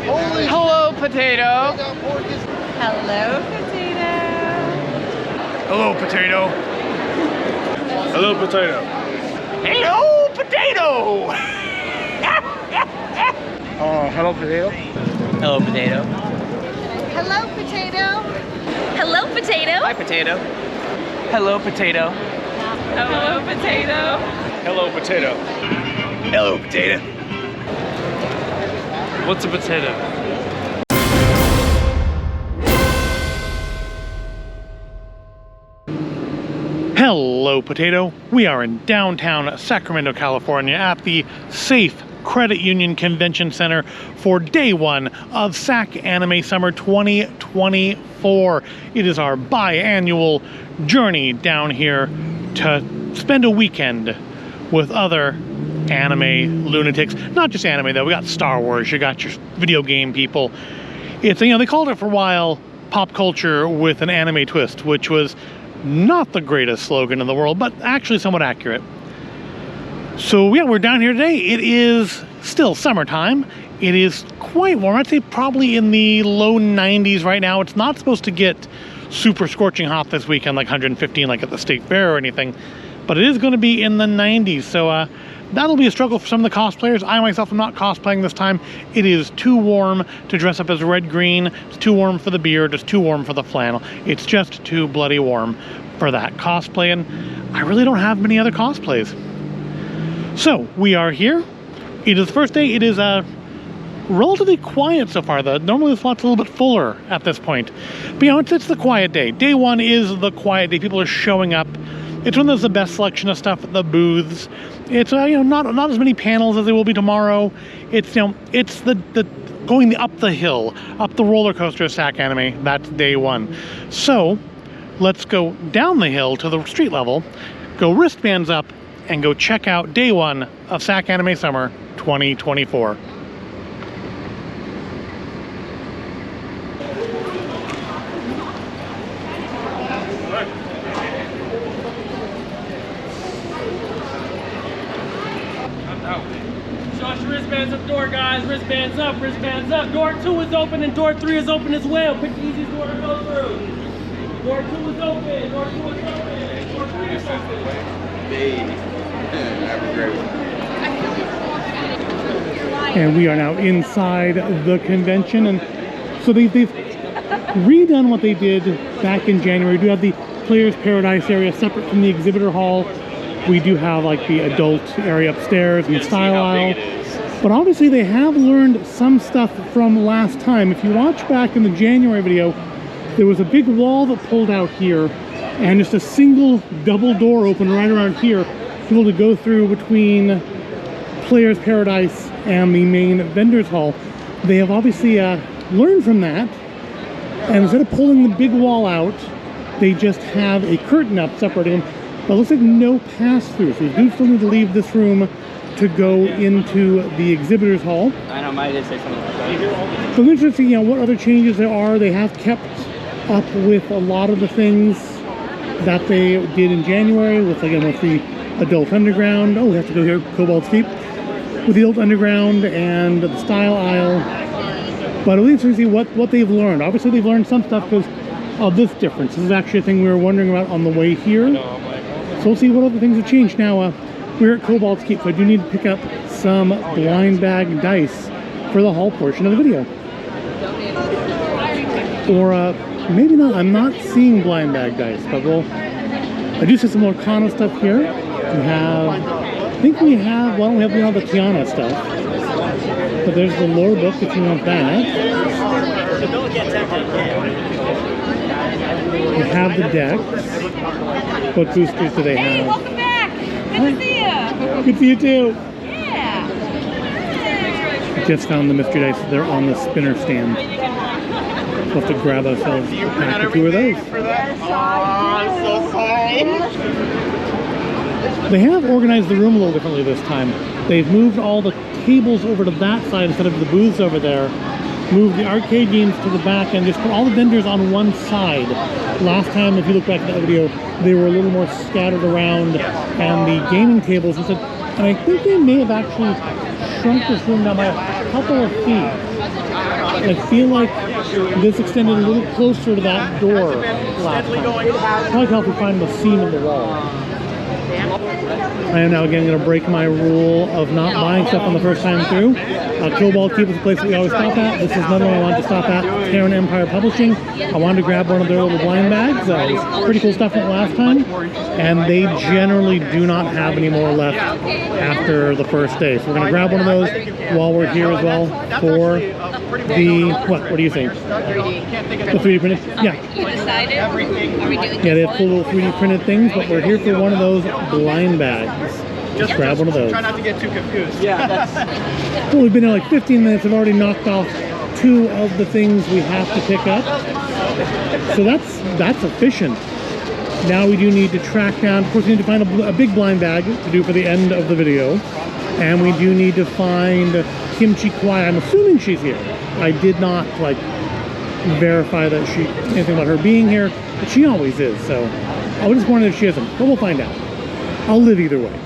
Hello, potato. Hello, potato. Hello, potato. Hello, potato. Hello, potato. Hello, potato. Hello, potato. Hello, potato. Hello, potato. Hi, potato. Hello, potato. Hello, potato. Hello, potato. Hello, potato. What's a potato? Hello, potato. We are in downtown Sacramento, California at the Safe Credit Union Convention Center for day one of SacAnime Summer 2024. It is our biannual journey down here to spend a weekend with other anime lunatics. Not just anime though, we got Star Wars, you got your video game people. It's, you know, they called it for a while pop culture with an anime twist, which was not the greatest slogan in the world, but actually somewhat accurate. So yeah, we're down here today. It is still summertime. It is quite warm. I'd say probably in the low 90s right now. It's not supposed to get super scorching hot this weekend, like 115 like at the state fair or anything, but it is going to be in the 90s. So that'll be a struggle for some of the cosplayers. I myself am not cosplaying this time. It is too warm to dress up as red green. It's too warm for the beard. It's too warm for the flannel. It's just too bloody warm for that cosplay, and I really don't have many other cosplays. So we are here. It is the first day. It is relatively quiet so far. Normally the slot's a little bit fuller at this point. But you know, it's the quiet day. Day one is the quiet day. People are showing up. It's when there's the best selection of stuff at the booths. It's you know, not as many panels as there will be tomorrow. It's, you know, it's the going up the hill, up the roller coaster of SacAnime. That's day one. So let's go down the hill to the street level, go wristbands up, and go check out day one of SacAnime Summer 2024. Show us your wristbands up door, guys. Wristbands up, wristbands up. Door 2 is open and door 3 is open as well. Pick the easiest door to go through. Door 2 is open, door 2 is open, door 3 is open. Have a great one. And we are now inside the convention, and so they've redone what they did back in January. We do have the Players Paradise area separate from the exhibitor hall. We do have like the adult area upstairs and style aisle. But obviously they have learned some stuff from last time. If you watch back in the January video, there was a big wall that pulled out here and just a single double door open right around here, able to go through between Players Paradise and the main vendors hall. They have obviously learned from that, and instead of pulling the big wall out, they just have a curtain up separating them. But it looks like no pass-through, so you do still need to leave this room to go into the exhibitors hall. I know, Maya did say something like that. So I'm interested to see, you know, what other changes there are. They have kept up with a lot of the things that they did in January, with again with the adult underground. Oh, we have to go here, Cobalt Steep, with the adult underground and the style aisle. But at least we see what they've learned. Obviously, they've learned some stuff because of this difference. This is actually a thing we were wondering about on the way here. So we'll see what other things have changed. Now, we're at Cobalt Steep, so I do need to pick up some blind bag dice for the haul portion of the video. Or maybe not. I'm not seeing blind bag dice, but I do see some more Kana stuff here. We have, I think we have, well, we have the Tiana stuff. But there's the lore book if you want that. We have the decks. What boosters do they have? Hey, welcome back. Good to see you. Good to see you too. Yeah. I just found the mystery dice. They're on the spinner stand. We'll have to grab ourselves a pack or two of those. They have organized the room a little differently this time. They've moved all the tables over to that side instead of the booths over there. Moved the arcade games to the back and just put all the vendors on one side. Last time, if you look back at that video, they were a little more scattered around, and the gaming tables, and I think they may have actually shrunk this room down by a couple of feet. I feel like this extended a little closer to that door last time. Probably help me find the seam in the wall. I am now again going to break my rule of not buying stuff on the first time through. Cobalt Keep is the place that we always stop at. This is another one I wanted to stop at. Terran Empire Publishing. I wanted to grab one of their little blind bags. It was pretty cool stuff from last time. And they generally do not have any more left after the first day. So we're going to grab one of those while we're here as well for the, what do you think? 3D. The 3D printed? Yeah. You decided? Are we doing Yeah, they have cool little 3D printed things, but we're here for one of those blind bags. Just grab one of those. Try not to get too confused. Yeah, that's... Well, we've been here like 15 minutes. I've already knocked off 2 of the things we have to pick up. So that's efficient. Now we do need to track down. Of course, we need to find a big blind bag to do for the end of the video. And we do need to find Kimchi Kwai. I'm assuming she's here. I did not, like, verify that anything about her being here, but she always is. So I was just wondering if she isn't, but we'll find out. I'll live either way.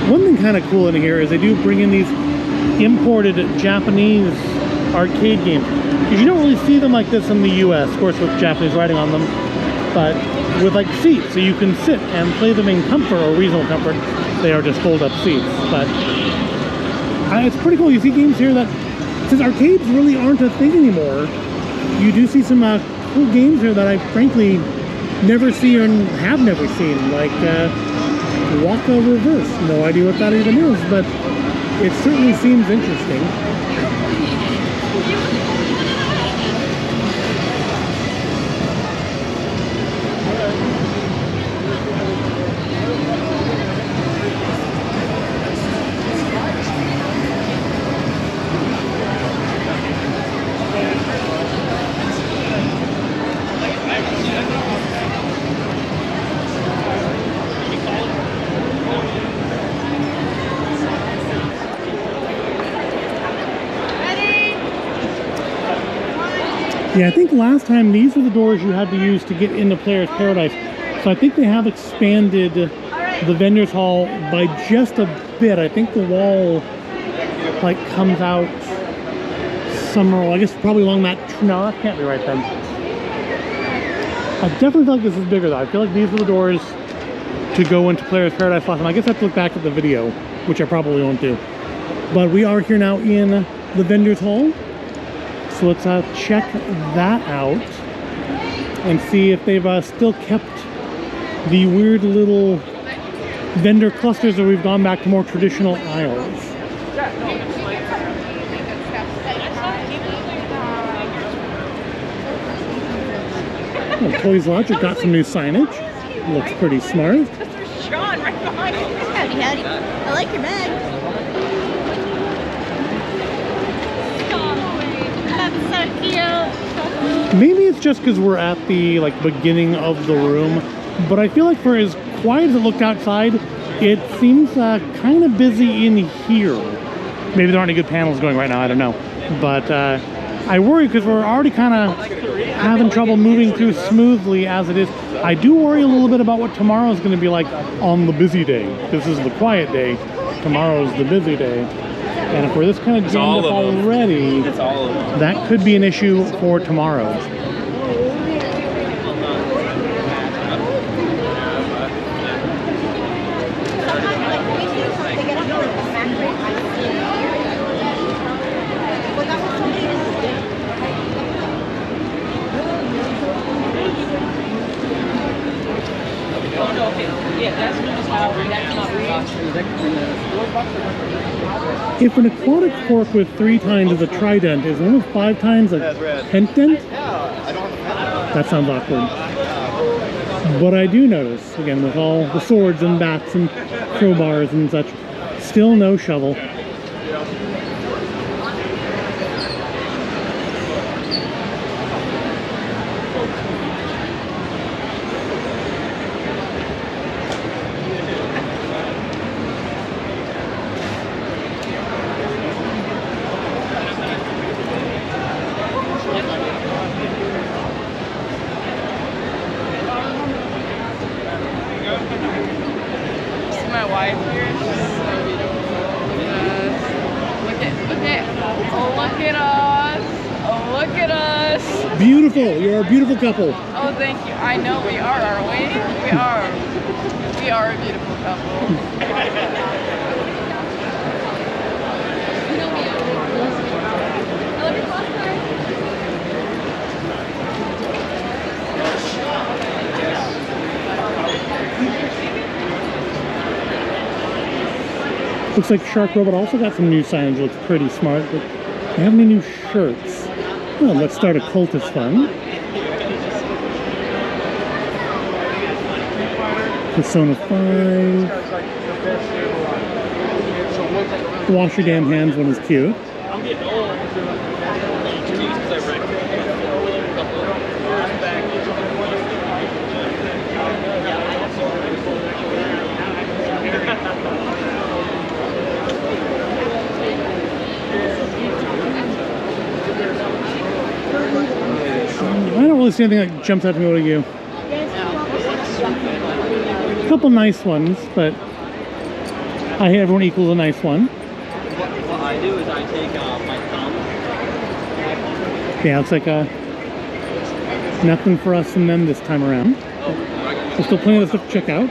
One thing kind of cool in here is they do bring in these imported Japanese arcade games. Because you don't really see them like this in the US, of course, with Japanese writing on them, but with like seats, so you can sit and play them in comfort or reasonable comfort. They are just fold-up seats, but it's pretty cool. You see games here that, since arcades really aren't a thing anymore, you do see some cool games here that I frankly never see or have never seen, like Waka Reverse. No idea what that even is, but it certainly seems interesting. Yeah, I think last time these were the doors you had to use to get into Player's Paradise. So I think they have expanded the vendor's hall by just a bit. I think the wall like comes out somewhere, I guess probably along that, no, that can't be right then. I definitely feel like this is bigger though. I feel like these were the doors to go into Player's Paradise last time. I guess I have to look back at the video, which I probably won't do. But we are here now in the vendor's hall. So let's check that out and see if they've still kept the weird little vendor clusters, or we've gone back to more traditional aisles. Well, Toys Logic got some new signage. Looks pretty smart. Sean right behind you. Howdy, howdy. I like your bag. That's so cute. Maybe it's just because we're at the beginning of the room, but I feel like for as quiet as it looked outside, it seems kind of busy in here. Maybe there aren't any good panels going right now, I don't know. But I worry because we're already kind of having trouble moving through smoothly as it is. I do worry a little bit about what tomorrow is going to be like on the busy day. This is the quiet day. Tomorrow's the busy day. And if we're this kind of jammed up already, that could be an issue for tomorrow. If an aquatic fork with 3 tines is a trident, is one with 5 tines a pentant? That sounds awkward. But I do notice, again, with all the swords and bats and crowbars and such, still no shovel. vibe here is just so beautiful. Look at, oh, look at us. Oh, look at us. Beautiful. You're a beautiful couple. Oh, thank you. I know we are, aren't we? We are. We are a beautiful couple. Looks like Shark Robot also got some new signage. Looks pretty smart. But do you have any new shirts? Well, let's start a cultist fund. Persona 5. Wash your damn hands one is cute. I'm getting old. I don't really see anything that jumps out to me. What do you? A couple nice ones, but I hate everyone equals a nice one. What I do is I take my thumb. Yeah, it's like nothing for us and them this time around. There's still plenty of stuff to check out.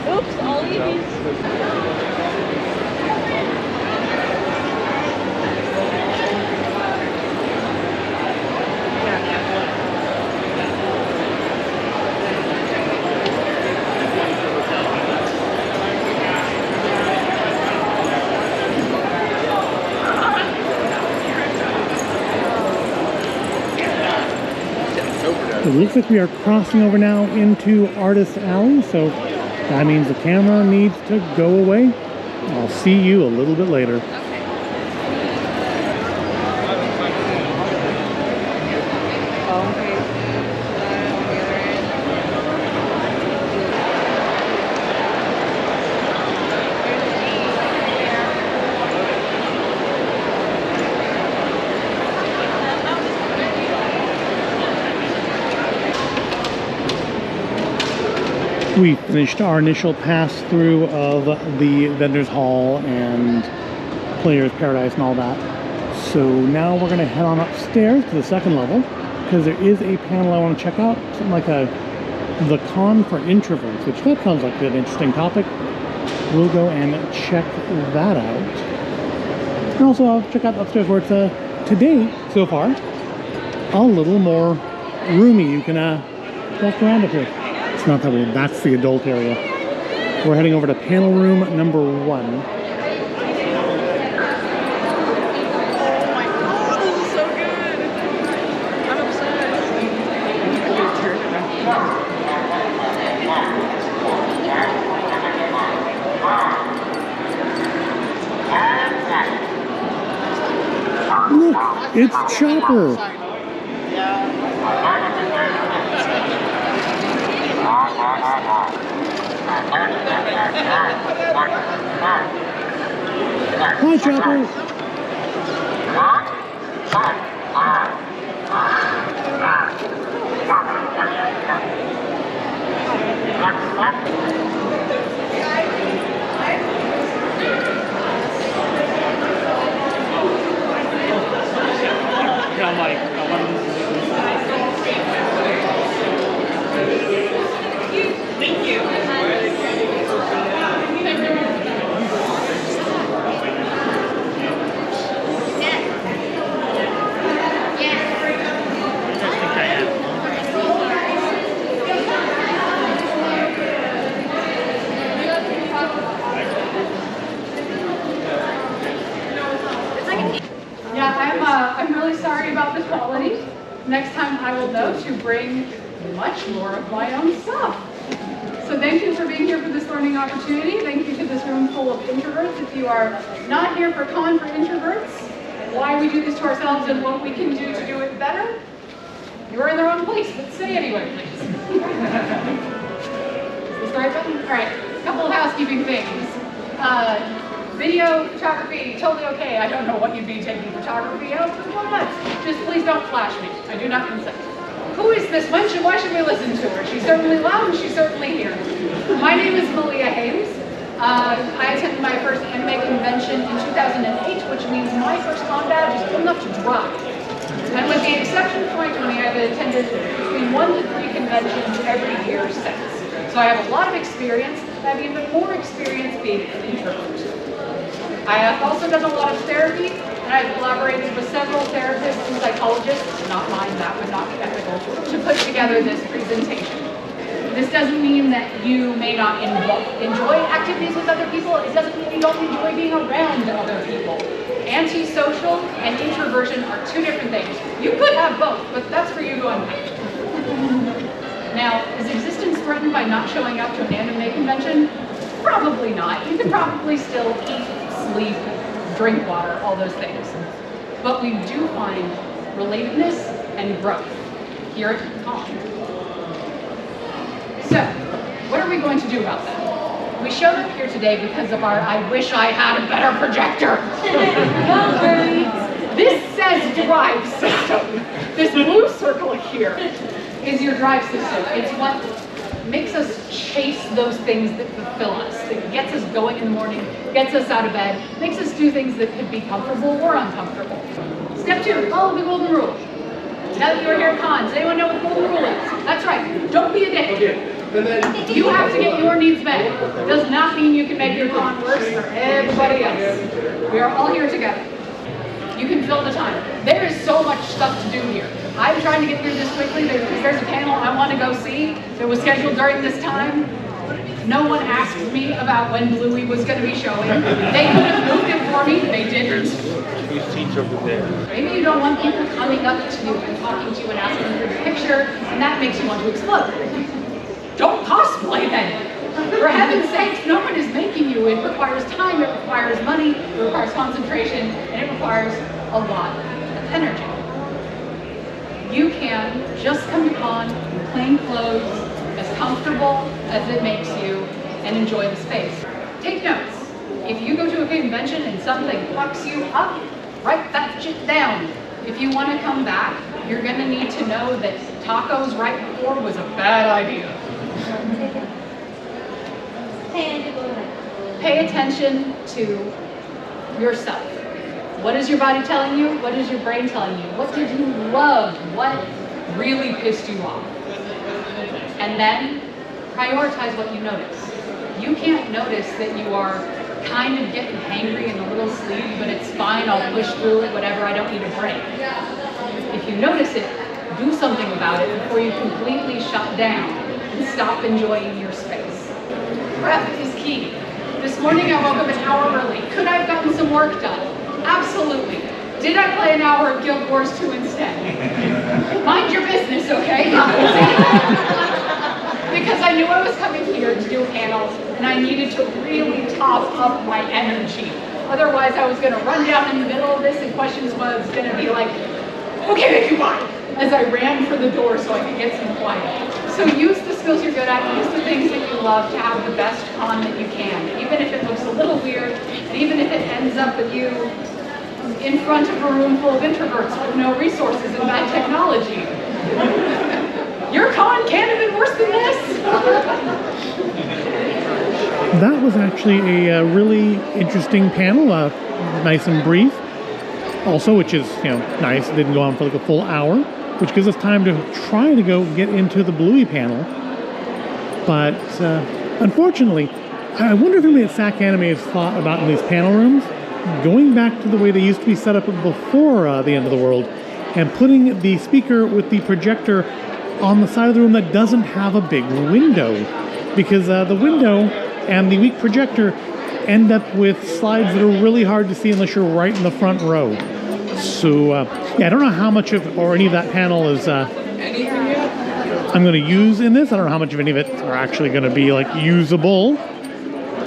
Oops, all these. It looks like we are crossing over now into Artist Alley, so that means the camera needs to go away. I'll see you a little bit later. We finished our initial pass through of the vendors hall and players paradise and all that. So now we're going to head on upstairs to the second level because there is a panel I want to check out, something like the con for introverts, which that sounds like an interesting topic. We'll go and check that out. And also I'll check out upstairs where it's today so far a little more roomy. You can walk around up here. It's not that weird. That's the adult area. We're heading over to panel room number 1. Oh my god, this is so good. I'm obsessed. Look, it's Chopper. Hi, Chopper. Yeah, Mike. Thank you. Yeah, I'm really sorry about the quality. Next time I will know to bring much more of my own stuff. So thank you for being here for this learning opportunity. Thank you to this room full of introverts. If you are not here for Con for Introverts, why we do this to ourselves and what we can do to do it better, you're in the wrong place, but stay anyway, please. Is the start button? All right, a couple of housekeeping things. Video photography, totally okay. I don't know what you'd be taking photography of, but why not? Just please don't flash me. I do not consent. who is this? Why should we listen to her? She's certainly loud and she's certainly here. My name is Malia Hames. I attended my first anime convention in 2008, which means my first con badge is good enough to drive. And with the exception of 2020, I've attended between 1 to 3 conventions every year since. So I have a lot of experience. I have even more experience being an introvert. I have also done a lot of therapy, and I've collaborated with several therapists and psychologists, not mine, that would not be ethical, to put together this presentation. This doesn't mean that you may not enjoy activities with other people. It doesn't mean you don't enjoy being around other people. Antisocial and introversion are 2 different things. You could have both, but that's for you to unpack. Now, is existence threatened by not showing up to an anime convention? Probably not. You can probably still eat, sleep, drink water, all those things. But we do find relatedness and growth here at the con. So, what are we going to do about that? We showed up here today because of our I wish I had a better projector. Don't worry. This says drive system. This blue circle here is your drive system. It's what makes us chase those things that fulfill us, that gets us going in the morning, gets us out of bed, makes us do things that could be comfortable or uncomfortable. Step 2, follow the golden rule. Now that you're here at cons, anyone know what the golden rule is? That's right, don't be a dick. You have to get your needs met. It does not mean you can make your con worse for everybody else. We are all here together. You can fill the time. There is so much stuff to do here. I'm trying to get through this quickly because there's a panel I want to go see that was scheduled during this time. No one asked me about when Bluey was going to be showing. They could have moved it for me, they didn't. Maybe you don't want people coming up to you and talking to you and asking for your picture, and that makes you want to explode. Don't cosplay then. For heaven's sakes, no one is making you. It requires time, it requires money, it requires concentration, and it requires a lot of energy. You can just come to con in plain clothes, as comfortable as it makes you, and enjoy the space. Take notes. If you go to a convention and something fucks you up, write that shit down. If you want to come back, you're going to need to know that tacos right before was a bad idea. Pay attention to yourself. What is your body telling you? What is your brain telling you? What did you love? What really pissed you off? And then prioritize what you notice. You can't notice that you are kind of getting hangry and a little sleepy, but it's fine, I'll push through it, whatever, I don't need a break. If you notice it, do something about it before you completely shut down and stop enjoying your space. Prep is key. This morning I woke up an hour early. Could I have gotten some work done? Absolutely. Did I play an hour of Guild Wars 2 instead? Mind your business, okay? Because I knew I was coming here to do panels and I needed to really top up my energy. Otherwise I was going to run down in the middle of this and questions was going to be like, okay, thank you, bye, as I ran for the door so I could get some quiet. So use the skills you're good at, use the things that you love to have the best con that you can, even if it looks a little weird, and even if it ends up with you in front of a room full of introverts with no resources and bad technology. Your con can't have been worse than this. That was actually a really interesting panel, nice and brief. Also, which is, nice, it didn't go on for like a full hour, which gives us time to try to go get into the Bluey panel. But unfortunately, I wonder if anybody at SacAnime has thought about in these panel rooms, going back to the way they used to be set up before the end of the world, and putting the speaker with the projector on the side of the room that doesn't have a big window. Because the window and the weak projector end up with slides that are really hard to see unless you're right in the front row. So, yeah, I don't know how much of, or any of that panel is I'm going to use in this. I don't know how much of any of it are actually going to be, like, usable.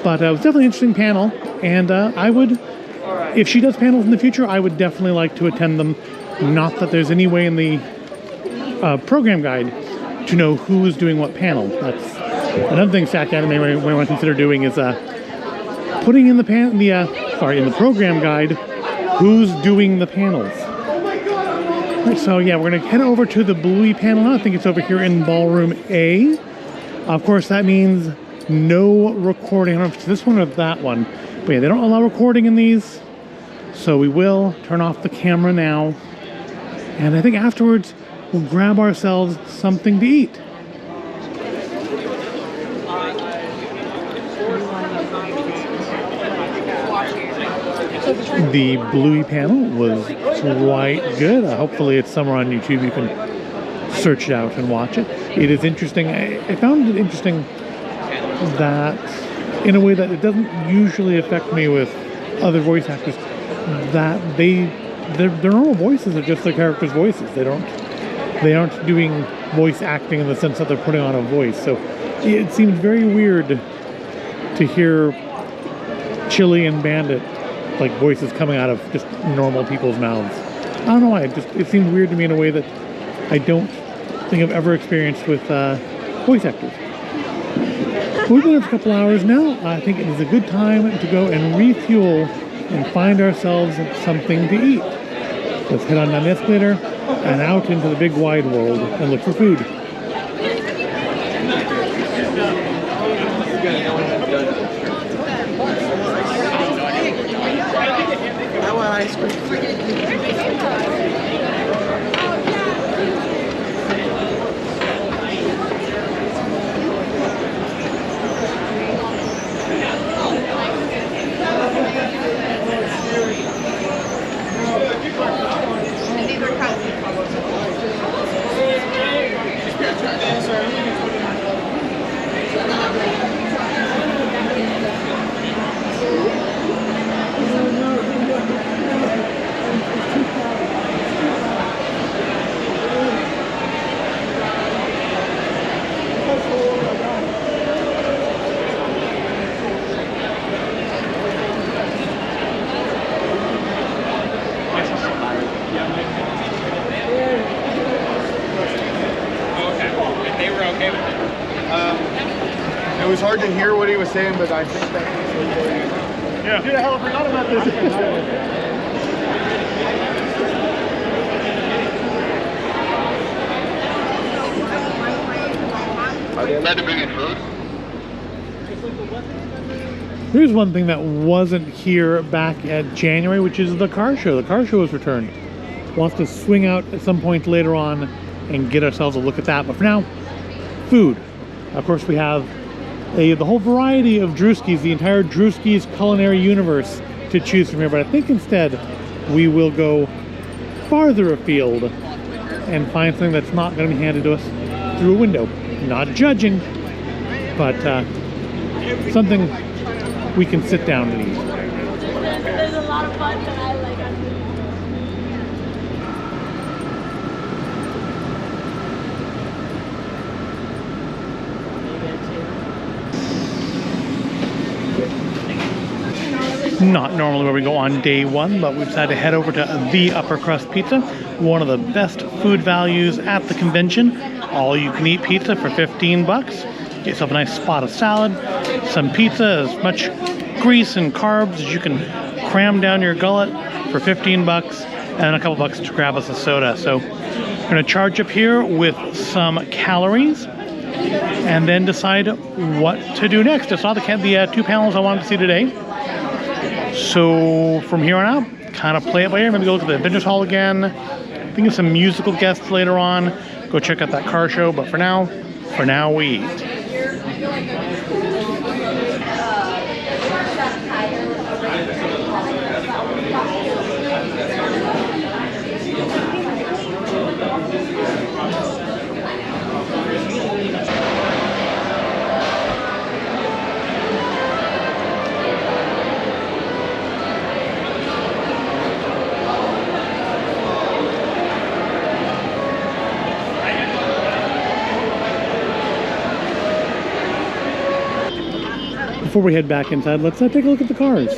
But it was definitely an interesting panel. And I would, if she does panels in the future, I would definitely like to attend them. Not that there's any way in the program guide to know who is doing what panel. That's another thing SacAnime may want to consider doing is putting in the program guide who's doing the panels. Alright, so yeah, we're gonna head over to the Bluey panel now. I think it's over here in Ballroom A. Of course, that means no recording. I don't know if it's this one or that one. But yeah, they don't allow recording in these. So we will turn off the camera now. And I think afterwards, we'll grab ourselves something to eat. The Bluey panel was quite good. Hopefully it's somewhere on YouTube. You can search it out and watch it. It is interesting. I found it interesting that in a way that it doesn't usually affect me with other voice actors, that their normal voices are just their characters' voices. They aren't doing voice acting in the sense that they're putting on a voice. So it seemed very weird to hear Chili and Bandit like voices coming out of just normal people's mouths. I don't know why. It seemed weird to me in a way that I don't think I've ever experienced with voice actors. We've been here for a couple hours now. I think it is a good time to go and refuel and find ourselves something to eat. Let's head on down the escalator and out into the big wide world and look for food. I want ice cream. It was hard to hear what he was saying, but I think that's yeah. Dude, I hell forgot about this. Are they allowed to bring in food? Here's one thing that wasn't here back at January, which is the car show. The car show has returned. Wants to swing out at some point later on and get ourselves a look at that. But for now, food. Of course, we have the whole variety of Drewskis, the entire Drewskis culinary universe to choose from here. But I think instead we will go farther afield and find something that's not going to be handed to us through a window. Not judging, but something we can sit down and eat. There's a lot of fun that I like on food. Not normally where we go on day one, but we decided to head over to the Upper Crust Pizza, one of the best food values at the convention. All you can eat pizza for 15 bucks. Get yourself a nice spot of salad, some pizza, as much grease and carbs as you can cram down your gullet for 15 bucks, and a couple bucks to grab us a soda. So we're gonna charge up here with some calories and then decide what to do next. I saw the two panels I wanted to see today. So from here on out, kind of play it by ear. Maybe go look at the Vendors Hall again. Think of some musical guests later on. Go check out that car show. But for now we eat. Before we head back inside, let's take a look at the cars.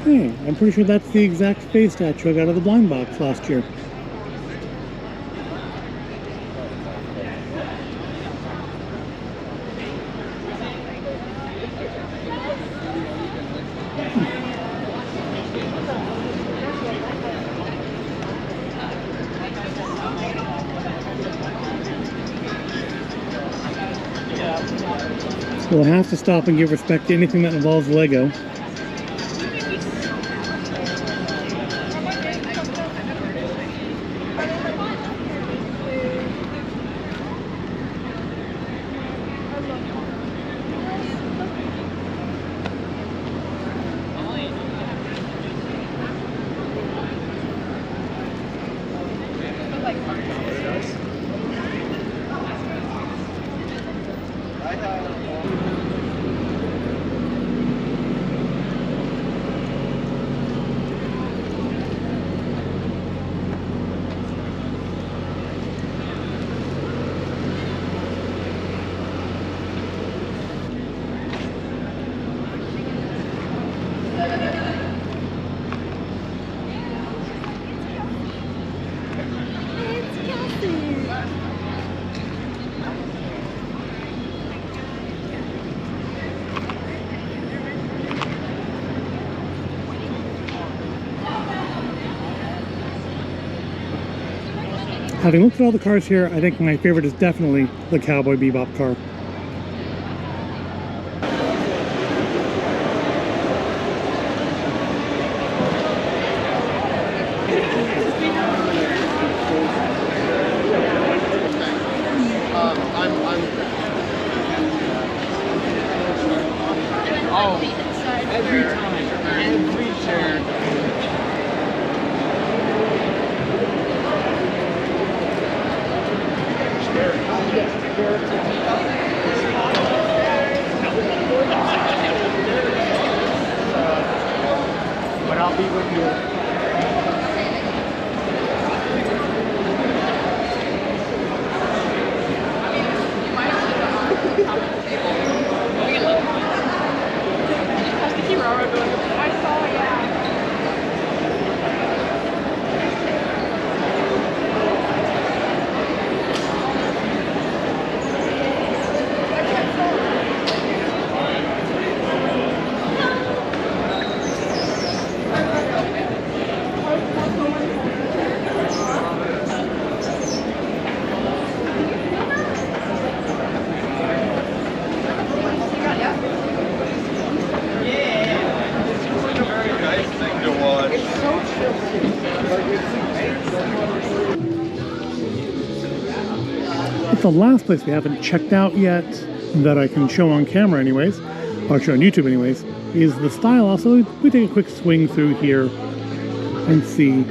Hey, I'm pretty sure that's the exact face statue I got out of the blind box last year. We'll have to stop and give respect to anything that involves Lego. Having looked at all the cars here, I think my favorite is definitely the Cowboy Bebop car. But I'll be with you. The last place we haven't checked out yet, that I can show on camera anyways, or show on YouTube anyways, is the Style House. So we take a quick swing through here and see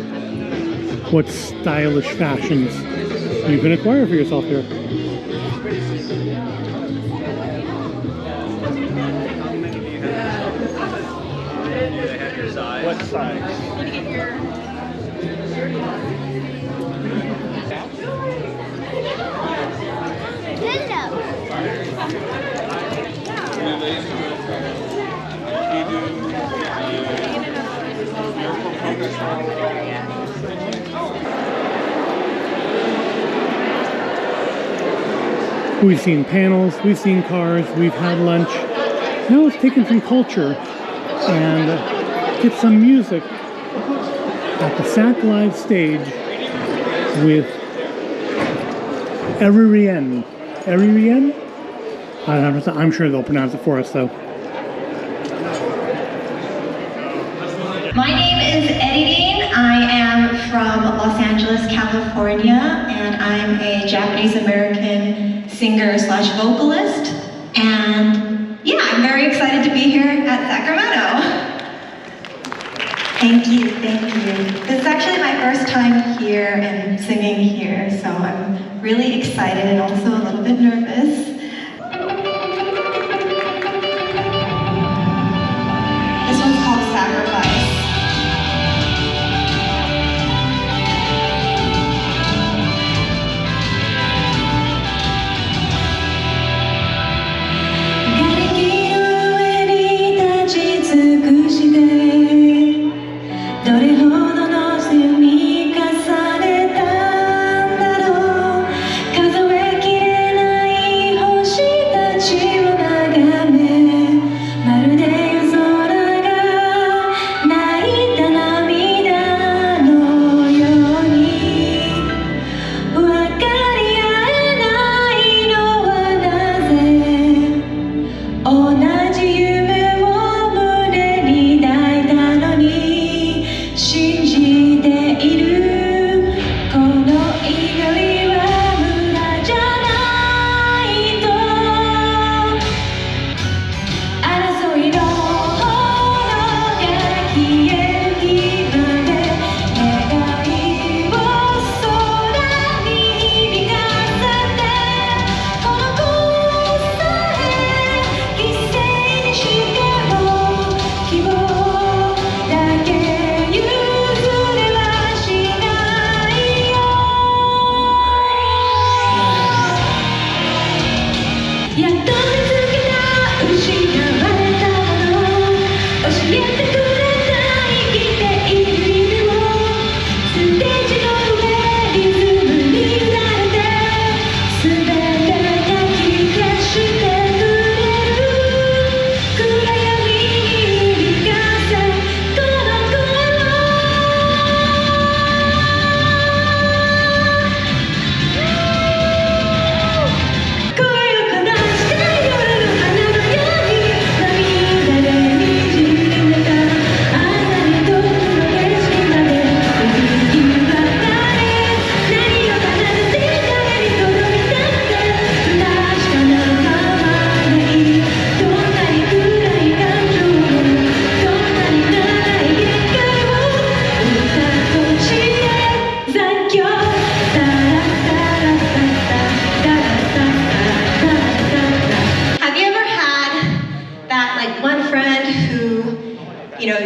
what stylish fashions you can acquire for yourself here. What size? We've seen panels, we've seen cars, we've had lunch. Now let's take in some culture and get some music at the Sac Live stage with Eririan. Eririan? I'm sure they'll pronounce it for us though. My name is Eddie Dean. I am from Los Angeles, California, and I'm a Japanese-American singer/vocalist. And yeah, I'm very excited to be here at Sacramento. Thank you, thank you. This is actually my first time here and singing here, so I'm really excited and also a little bit nervous. This one's called Sacrifice.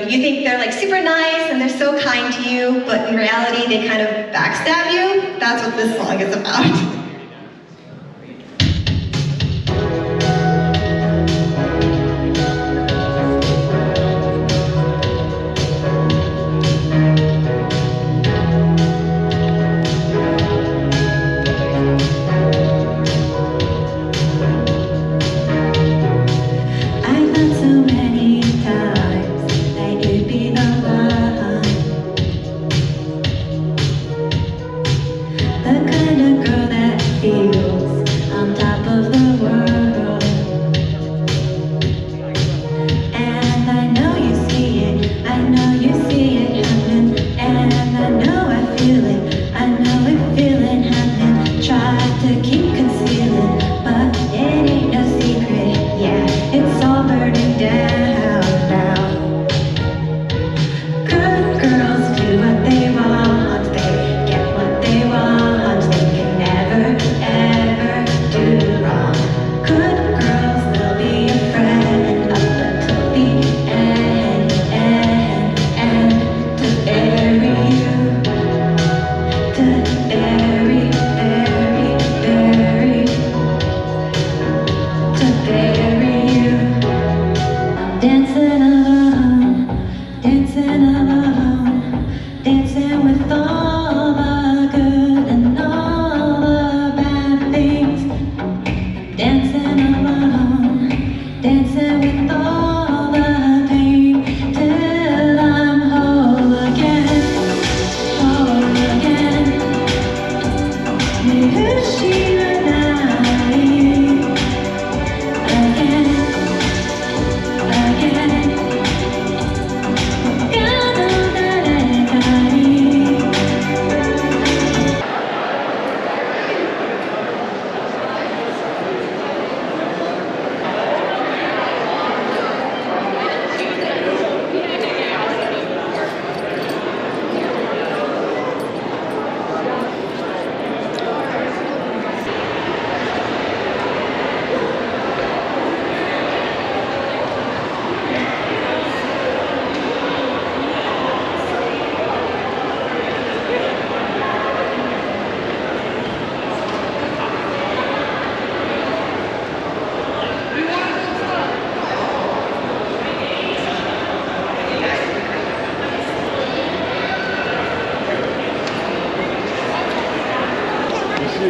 You think they're like super nice and they're so kind to you, but in reality they kind of backstab you? That's what this song is about. The kind of girl that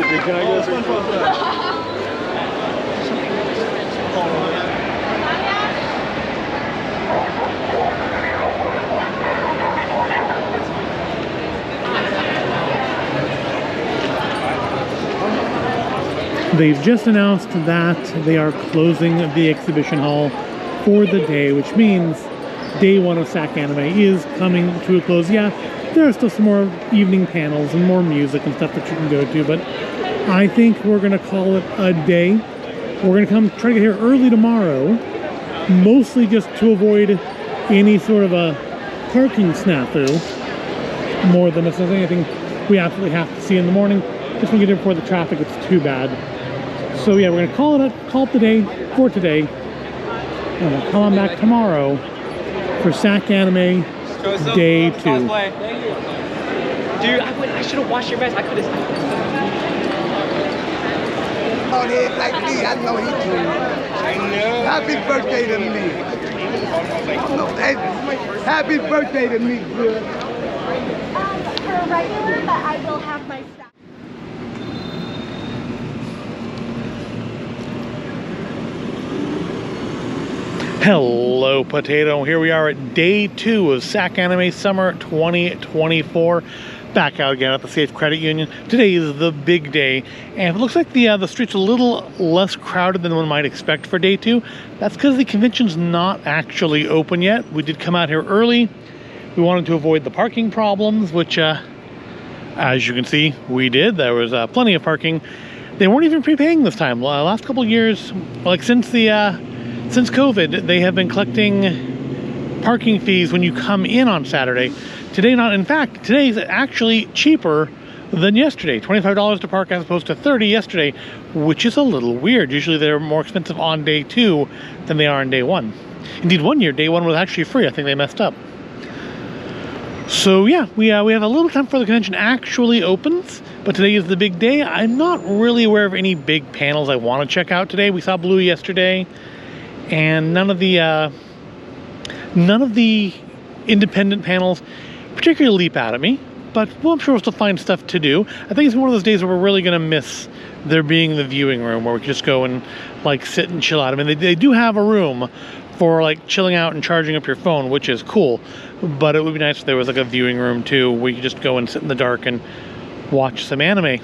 Can I go through? They've just announced that they are closing the exhibition hall for the day, which means day one of SacAnime is coming to a close. Yeah, there are still some more evening panels and more music and stuff that you can go to, but I think we're going to call it a day. We're going to try to get here early tomorrow, mostly just to avoid any sort of a parking snafu, more than if there's anything we absolutely have to see in the morning. Just want to get here before the traffic gets too bad. So yeah, we're going to call it the day for today, and we'll come on back tomorrow for SacAnime Day 2. Cosplay. Dude, I should have washed your vest. I could have. On it like me, I know he do. Happy birthday to me. Happy birthday to me, good. For regular, but I will have my stuff. Hello, Potato. Here we are at day 2 of SacAnime Summer 2024. Back out again at the Safe Credit Union. Today is the big day, and it looks like the street's a little less crowded than one might expect for day 2. That's because the convention's not actually open yet. We did come out here early. We wanted to avoid the parking problems, which, as you can see, we did. There was plenty of parking. They weren't even prepaying this time. Last couple years, like since COVID, they have been collecting parking fees when you come in on Saturday. Today, not. In fact, today is actually cheaper than yesterday. $25 to park as opposed to $30 yesterday, which is a little weird. Usually they're more expensive on day 2 than they are on day 1. Indeed, one year, day 1 was actually free. I think they messed up. So yeah, we have a little time before the convention actually opens, but today is the big day. I'm not really aware of any big panels I want to check out today. We saw Blue yesterday, and none of the independent panels particularly leap out at me, but well, I'm sure we'll still find stuff to do. I think it's one of those days where we're really going to miss there being the viewing room where we can just go and like sit and chill out. I mean, they do have a room for like chilling out and charging up your phone, which is cool, but it would be nice if there was like a viewing room too where you could just go and sit in the dark and watch some anime.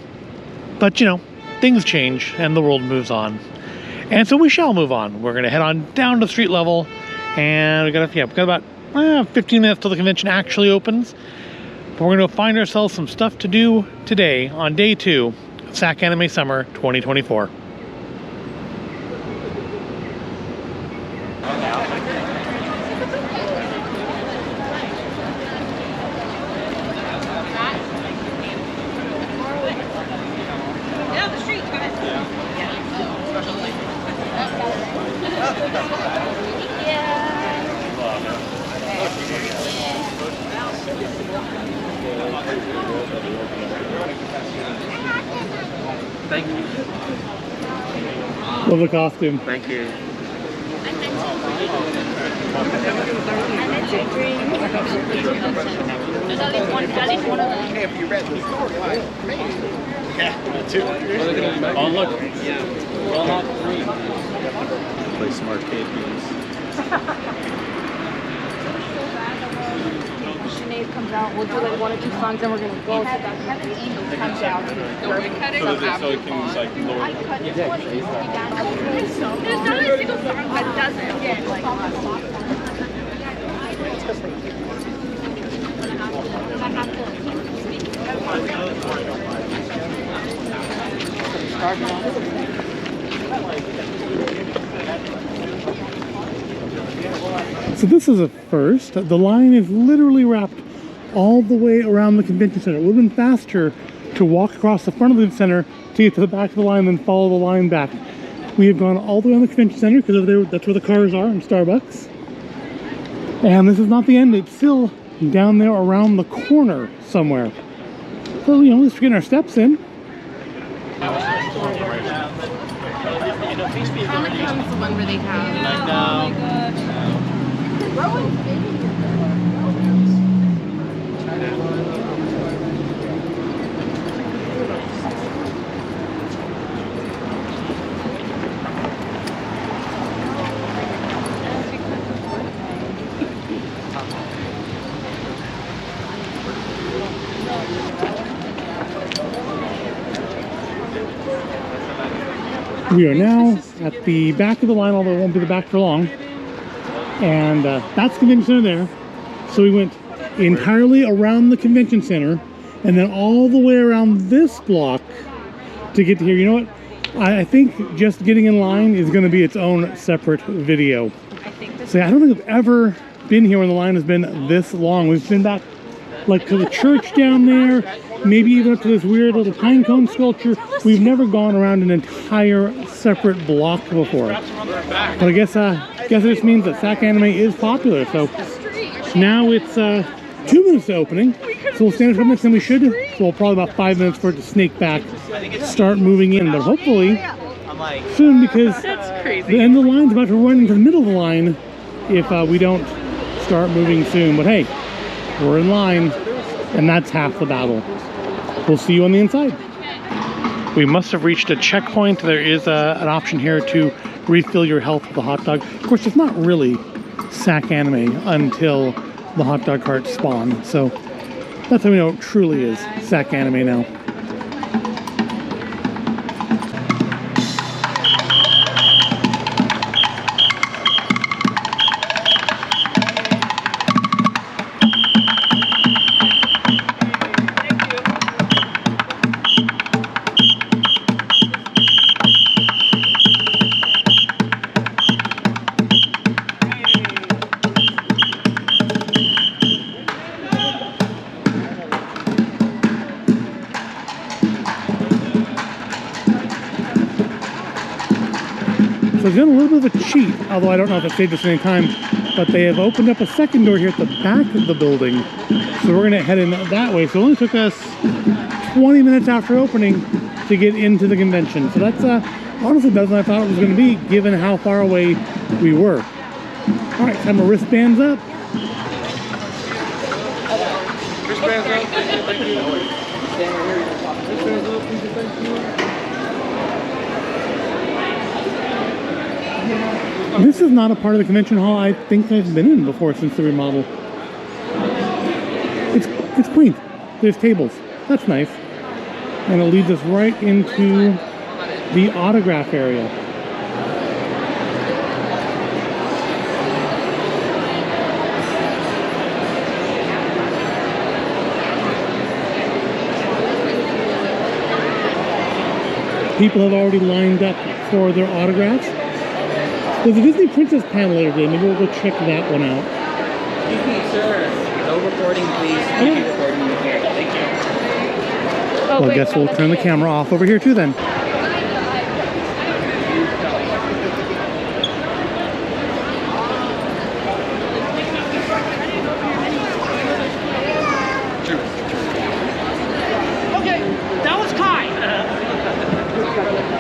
But you know, things change and the world moves on, and so we shall move on. We're gonna head on down to street level, and we got about 15 minutes till the convention actually opens. But we're gonna find ourselves some stuff to do today on day 2 of SacAnime Summer 2024. Thank you. Love the costume. Thank you. There's only one of them. Hey, if you read the story, yeah, too. Oh, look. Yeah. Well, not 3. Play some arcade games. Sinead comes out, we'll do like 1 or 2 songs, and we're gonna go. Comes out. We're cutting up after. So it can just like lower. I cut this one. There's not a single song that doesn't. Yeah, like. I have So this is a first. The line is literally wrapped all the way around the convention center. It would have been faster to walk across the front of the center to get to the back of the line, then follow the line back. We have gone all the way around the convention center because over there, that's where the cars are in Starbucks. And this is not the end. It's still down there around the corner somewhere. So, you know, at least we're getting our steps in. Comic-Con's the one where they have. Like, We are now at the back of the line, although it won't be the back for long. And that's the convention center there. So we went entirely around the convention center and then all the way around this block to get to here. You know what? I think just getting in line is going to be its own separate video. So I don't think I've ever been here when the line has been this long. We've been back like to the church down there, maybe even up to this weird little pine cone sculpture. We've never gone around an entire separate block before. But I guess it just means that SacAnime is popular. So now it's 2 minutes to opening. So we'll stand for a minute, and we should, well, probably about 5 minutes for it to snake back, start moving in. But hopefully soon, because the end of the line's about to run into the middle of the line if we don't start moving soon. But hey, we're in line, and that's half the battle. We'll see you on the inside. We must have reached a checkpoint. There is an option here to refill your health with a hot dog. Of course, it's not really SacAnime until the hot dog carts spawn. So that's how we know it truly is SacAnime now. So it's done a little bit of a cheat, although I don't know if it saved us any time, but they have opened up a second door here at the back of the building. So we're gonna head in that way. So it only took us 20 minutes after opening to get into the convention. So that's honestly better than I thought it was gonna be, given how far away we were. All right, time to wristbands up. Wristbands up. Thank you. Wristbands up, please. Thank you. This is not a part of the convention hall I think I've been in before since the remodel. It's clean. There's tables. That's nice. And it leads us right into the autograph area. People have already lined up for their autographs. There's a Disney Princess panel later today. Maybe we'll go check that one out. Excuse me, sir. No recording, please. No recording in here. Thank you. Well, I guess we'll turn the camera off over here too then. Okay, that was kind.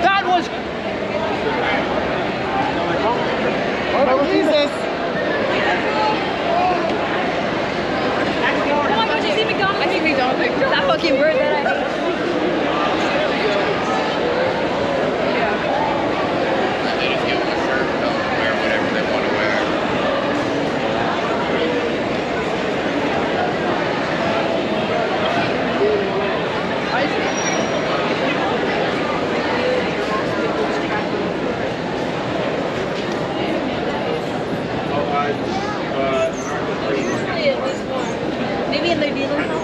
That was. Oh, Jesus! I think we don't think that fucking bird that I hate. They just give them a shirt, they'll wear whatever they want to wear. Maybe in their dealer house.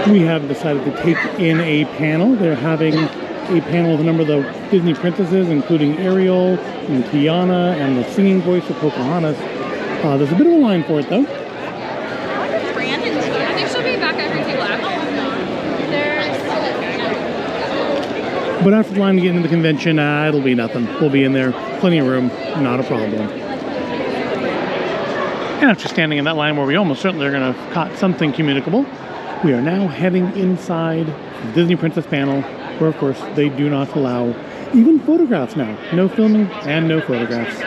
We have decided to take in a panel. They're having a panel with a number of the Disney princesses, including Ariel and Tiana and the singing voice of Pocahontas. There's a bit of a line for it, though. Brandon, I think she'll be back every few laps. But after the line to get into the convention, it'll be nothing. We'll be in there. Plenty of room. Not a problem. And after standing in that line where we almost certainly are going to have caught something communicable, we are now heading inside the Disney Princess panel, where of course they do not allow even photographs now. No filming and no photographs.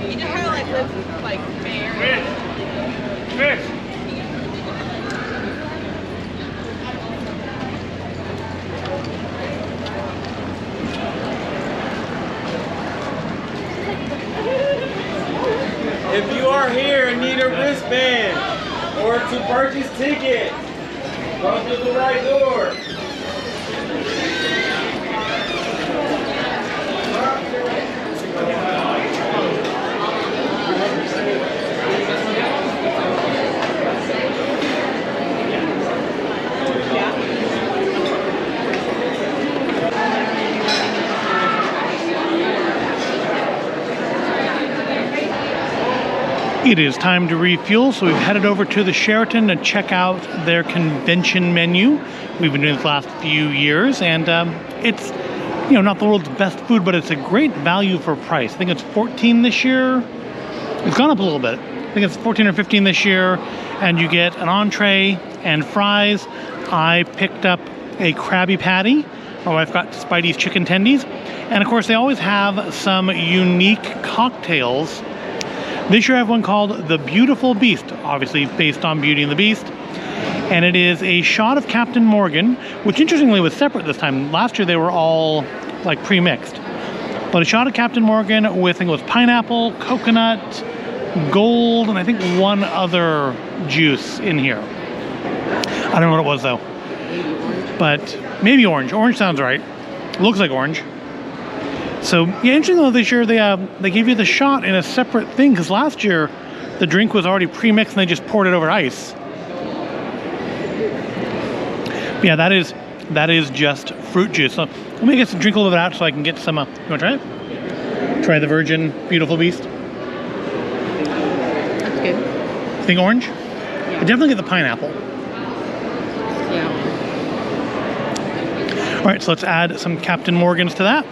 He just kind of like lives like married. Fish! If you are here and need a wristband or to purchase tickets, go through the right door. It is time to refuel, so we've headed over to the Sheraton to check out their convention menu. We've been doing this the last few years, and it's, you know, not the world's best food, but it's a great value for price. I think it's $14 this year. It's gone up a little bit. I think it's $14 or $15 this year, and you get an entree and fries. I picked up a Krabby Patty. My wife got Spidey's chicken tendies, and of course they always have some unique cocktails. This year I have one called The Beautiful Beast, obviously based on Beauty and the Beast. And it is a shot of Captain Morgan, which interestingly was separate this time. Last year they were all like pre-mixed. But a shot of Captain Morgan with, I think it was pineapple, coconut, gold, and I think one other juice in here. I don't know what it was though. But maybe orange. Orange sounds right. Looks like orange. So yeah, interesting though, this year they gave you the shot in a separate thing, because last year the drink was already pre-mixed and they just poured it over ice. But yeah, that is just fruit juice. So let me drink a little bit out so I can get some. You want to try it? Try the Virgin Beautiful Beast. That's good. Think orange? Yeah. I definitely get the pineapple. Yeah. All right, so let's add some Captain Morgans to that.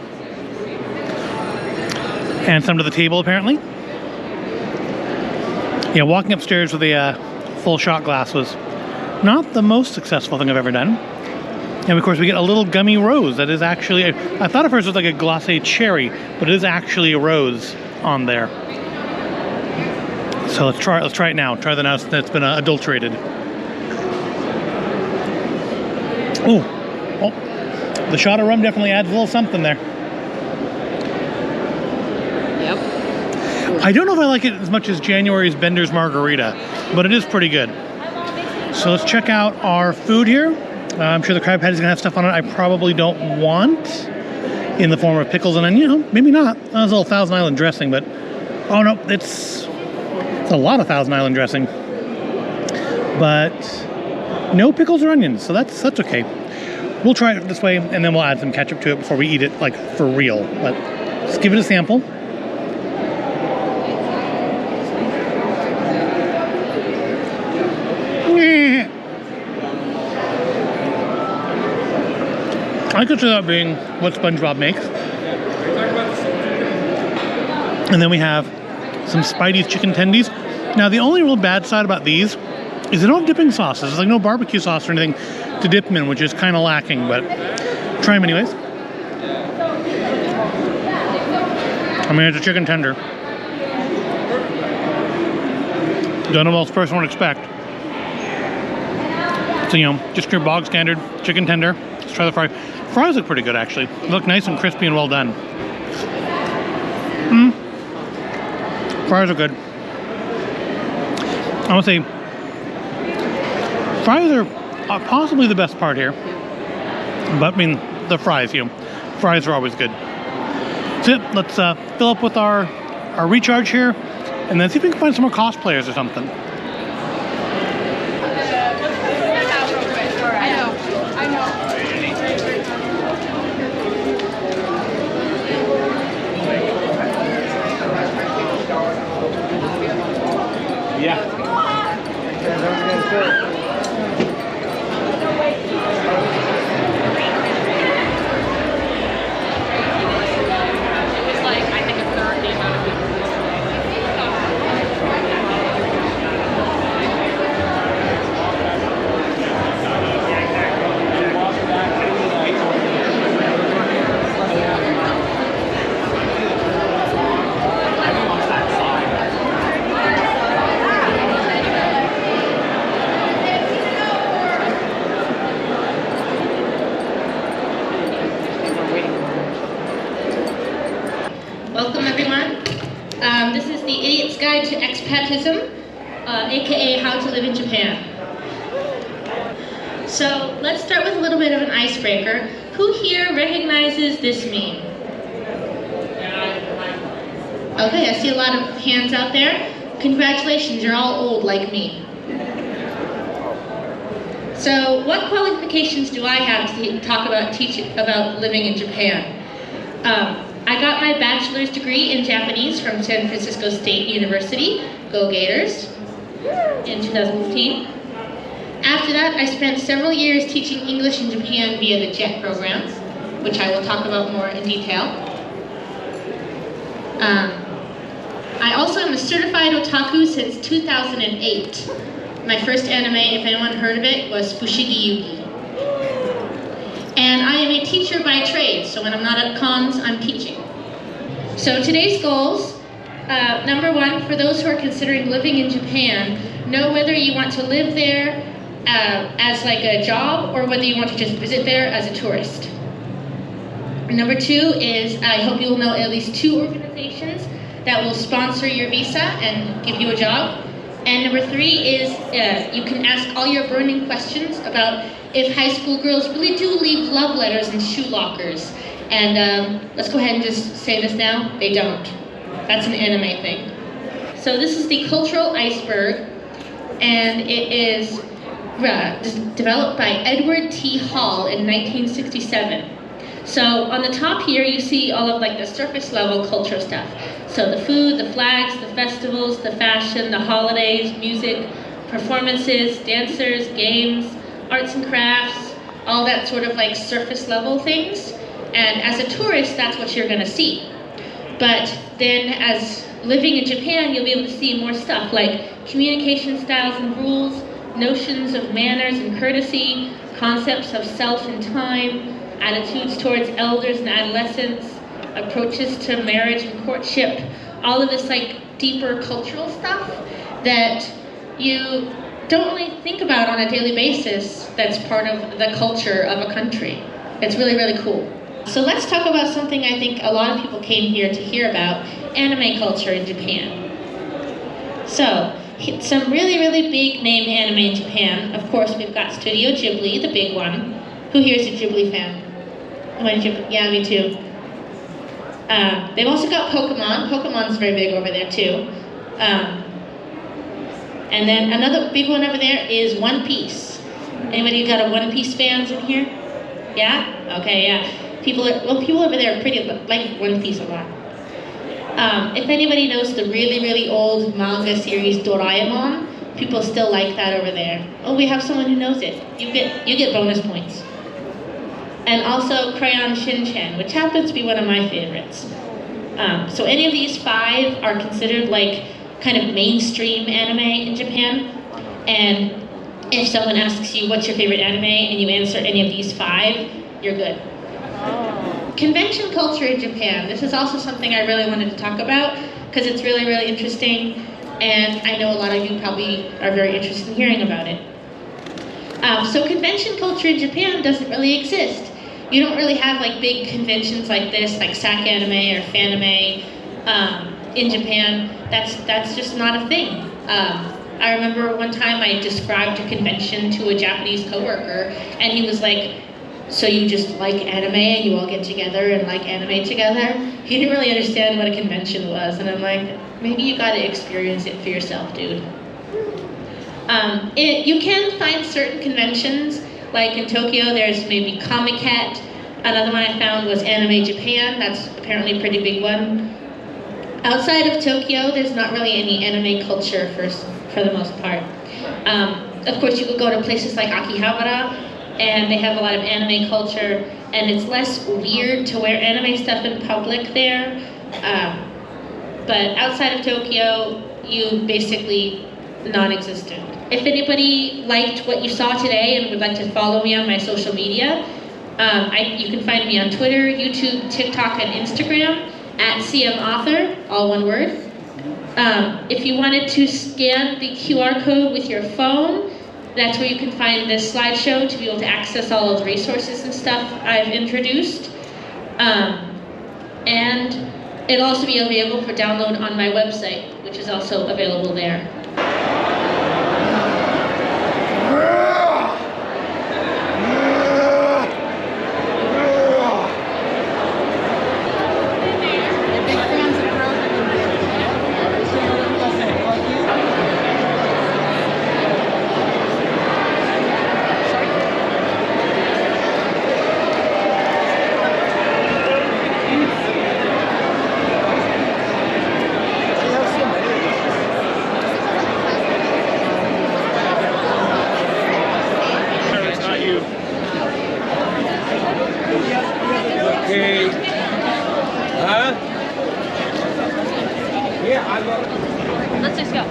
And some to the table, apparently. Yeah, walking upstairs with a full shot glass was not the most successful thing I've ever done. And of course, we get a little gummy rose that is actually, I thought at first it was like a glacé cherry, but it is actually a rose on there. So let's try it now. Try the now that's been adulterated. Ooh. Oh, the shot of rum definitely adds a little something there. Yep. I don't know if I like it as much as January's Bender's Margarita, but it is pretty good. So let's check out our food here. I'm sure the crab patty is gonna have stuff on it I probably don't want, in the form of pickles and onion. Maybe not. That was a little Thousand Island dressing, but oh no, it's a lot of Thousand Island dressing. But no pickles or onions, so that's okay. We'll try it this way, and then we'll add some ketchup to it before we eat it, like for real. But let's give it a sample. I consider that being what SpongeBob makes. And then we have some Spidey's chicken tendies. Now, the only real bad side about these is they don't have dipping sauces. There's like no barbecue sauce or anything to dip them in, which is kind of lacking, but try them anyways. I mean, it's a chicken tender. Done the most person would expect. So, you know, just your bog standard chicken tender. Let's try the fries. Fries look pretty good, actually. They look nice and crispy and well done. Fries are good. I would say fries are possibly the best part here. But, I mean, the fries, you know, fries are always good. So, yeah, let's fill up with our recharge here, and then see if we can find some more cosplayers or something. Welcome everyone. This is the Idiot's Guide to Expatism, aka How to Live in Japan. So let's start with a little bit of an icebreaker. Who here recognizes this meme? Okay, I see a lot of hands out there. Congratulations, you're all old like me. So what qualifications do I have to talk about about living in Japan? I got my bachelor's degree in Japanese from San Francisco State University, go Gators, in 2015. After that, I spent several years teaching English in Japan via the JET program, which I will talk about more in detail. I also am a certified otaku since 2008. My first anime, if anyone heard of it, was Fushigi Yugi. And I am a teacher by trade, so when I'm not at cons, I'm teaching. So today's goals, number one, for those who are considering living in Japan, know whether you want to live there as like a job or whether you want to just visit there as a tourist. Number two is, I hope you will know at least 2 organizations that will sponsor your visa and give you a job. And number 3 is you can ask all your burning questions about if high school girls really do leave love letters in shoe lockers. And let's go ahead and just say this now, they don't. That's an anime thing. So this is the cultural iceberg, and it is developed by Edward T. Hall in 1967. So on the top here, you see all of like the surface level cultural stuff. So the food, the flags, the festivals, the fashion, the holidays, music, performances, dancers, games, arts and crafts, all that sort of like surface level things. And as a tourist, that's what you're gonna see. But then as living in Japan, you'll be able to see more stuff like communication styles and rules, notions of manners and courtesy, concepts of self and time, attitudes towards elders and adolescents, approaches to marriage and courtship, all of this like deeper cultural stuff. that you don't really think about on a daily basis that's part of the culture of a country. It's really, really cool. So let's talk about something I think a lot of people came here to hear about, anime culture in Japan. So, some really, really big name anime in Japan. Of course, we've got Studio Ghibli, the big one. Who here is a Ghibli fan? Yeah, me too. They've also got Pokemon. Pokemon's very big over there too. And then another big one over there is One Piece. Anybody got a One Piece fans in here? Yeah? Okay, yeah. People over there are pretty like One Piece a lot. If anybody knows the really, really old manga series Doraemon, people still like that over there. Oh, we have someone who knows it. You get bonus points. And also Crayon Shin-chan, which happens to be one of my favorites. So any of these 5 are considered like kind of mainstream anime in Japan. And if someone asks you what's your favorite anime and you answer any of these 5, you're good. Convention culture in Japan. This is also something I really wanted to talk about because it's really, really interesting, and I know a lot of you probably are very interested in hearing about it. So convention culture in Japan doesn't really exist. You don't really have like big conventions like this, like SacAnime or Fanime in Japan. That's just not a thing. I remember one time I described a convention to a Japanese coworker, and he was like, "So you just like anime and you all get together and like anime together?" He didn't really understand what a convention was, and I'm like, maybe you gotta experience it for yourself, dude. You can find certain conventions, like in Tokyo there's maybe Comic-Cat. Another one I found was Anime Japan, that's apparently a pretty big one. Outside of Tokyo, there's not really any anime culture for the most part. Of course, you could go to places like Akihabara, and they have a lot of anime culture, and it's less weird to wear anime stuff in public there. But outside of Tokyo, you basically non-existent. If anybody liked what you saw today and would like to follow me on my social media, you can find me on Twitter, YouTube, TikTok, and Instagram at CMAuthor, all one word. If you wanted to scan the QR code with your phone, that's where you can find this slideshow to be able to access all of the resources and stuff I've introduced. And it'll also be available for download on my website, which is also available there. Let's just go.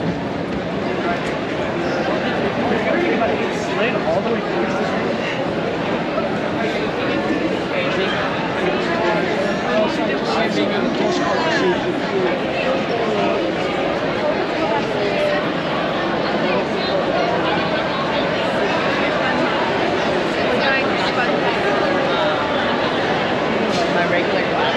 My regular class.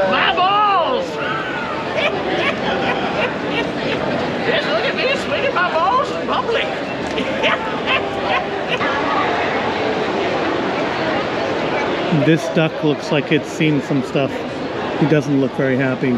My balls! Just look at me swinging my balls in public. This duck looks like it's seen some stuff. He doesn't look very happy.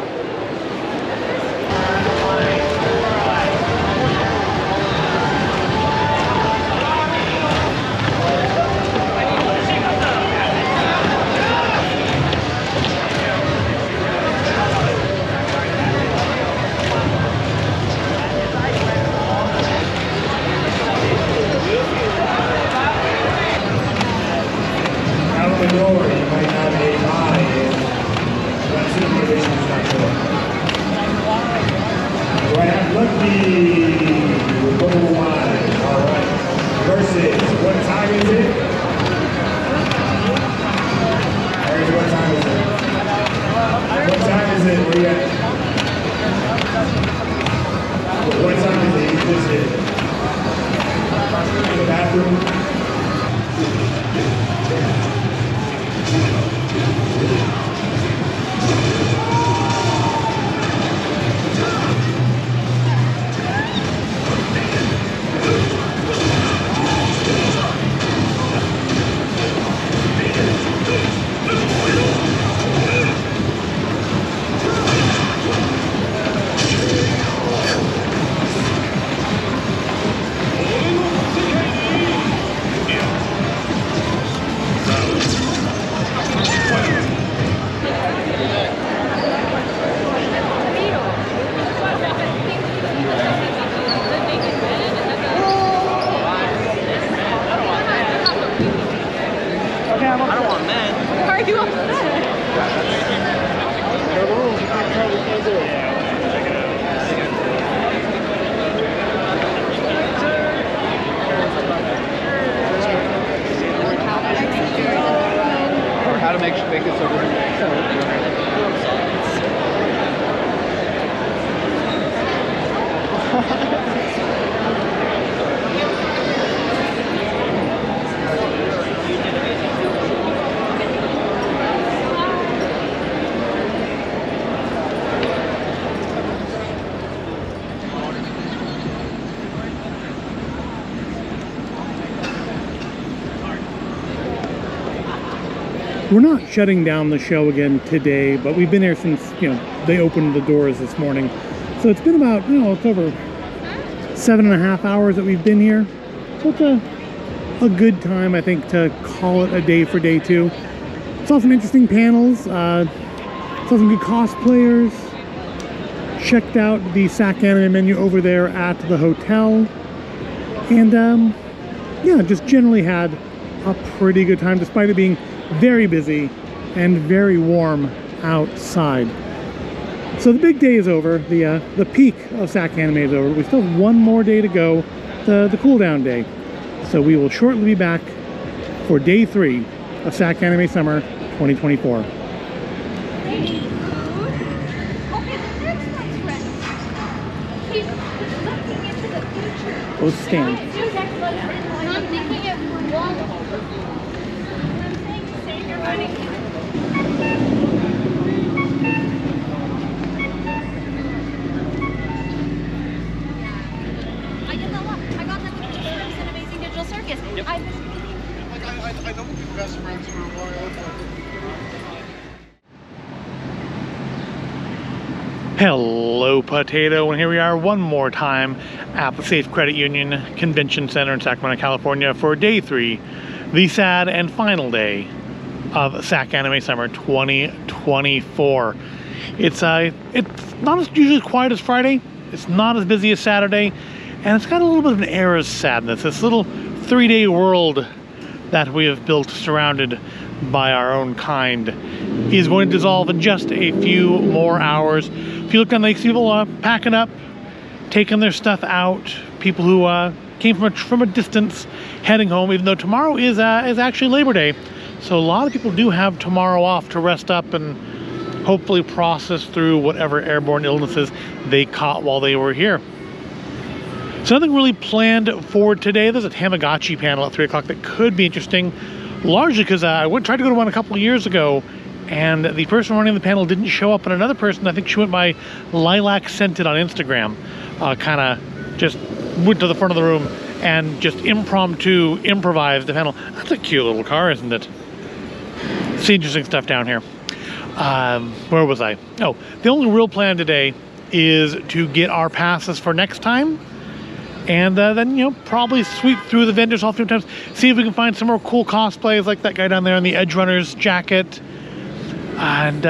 How to make it so We're not shutting down the show again today, but we've been here since, they opened the doors this morning. So it's been about, it's over 7.5 hours that we've been here. So it's a good time, I think, to call it a day for day 2. Saw some interesting panels, saw some good cosplayers, checked out the SacAnime menu over there at the hotel, and just generally had a pretty good time despite it being very busy and very warm outside. So the big day is over. The peak of SacAnime is over. We still have one more day to go, the cool down day. So we will shortly be back for day 3 of SacAnime Summer 2024. Okay, the next one's ready. He's looking into the future. Go stand. I'm thinking it wrong. I'm saying save your money. I get that lot. I got that with Scripts and Amazing Digital Circus. Yep. I've been I know we've been best friends for a while. Hello, Potato, and here we are one more time at the Safe Credit Union Convention Center in Sacramento, California for day 3, the sad and final day of SacAnime Summer 2024. It's not as usually quiet as Friday, it's not as busy as Saturday, and it's got a little bit of an air of sadness. This little 3-day world that we have built surrounded by our own kind is going to dissolve in just a few more hours. If you look on the people packing up, taking their stuff out, people who came from a distance heading home, even though tomorrow is actually Labor Day. So a lot of people do have tomorrow off to rest up and hopefully process through whatever airborne illnesses they caught while they were here. So nothing really planned for today. There's a Tamagotchi panel at 3 o'clock that could be interesting, largely because I tried to go to one a couple of years ago, and the person running the panel didn't show up, and another person, I think she went by Lilac Scented on Instagram. kind of just went to the front of the room and just improvised the panel. That's a cute little car, isn't it? See interesting stuff down here. Where was I? Oh, the only real plan today is to get our passes for next time, and then, you know, probably sweep through the vendors all 3 times, see if we can find some more cool cosplays like that guy down there in the Edge Runner's jacket, and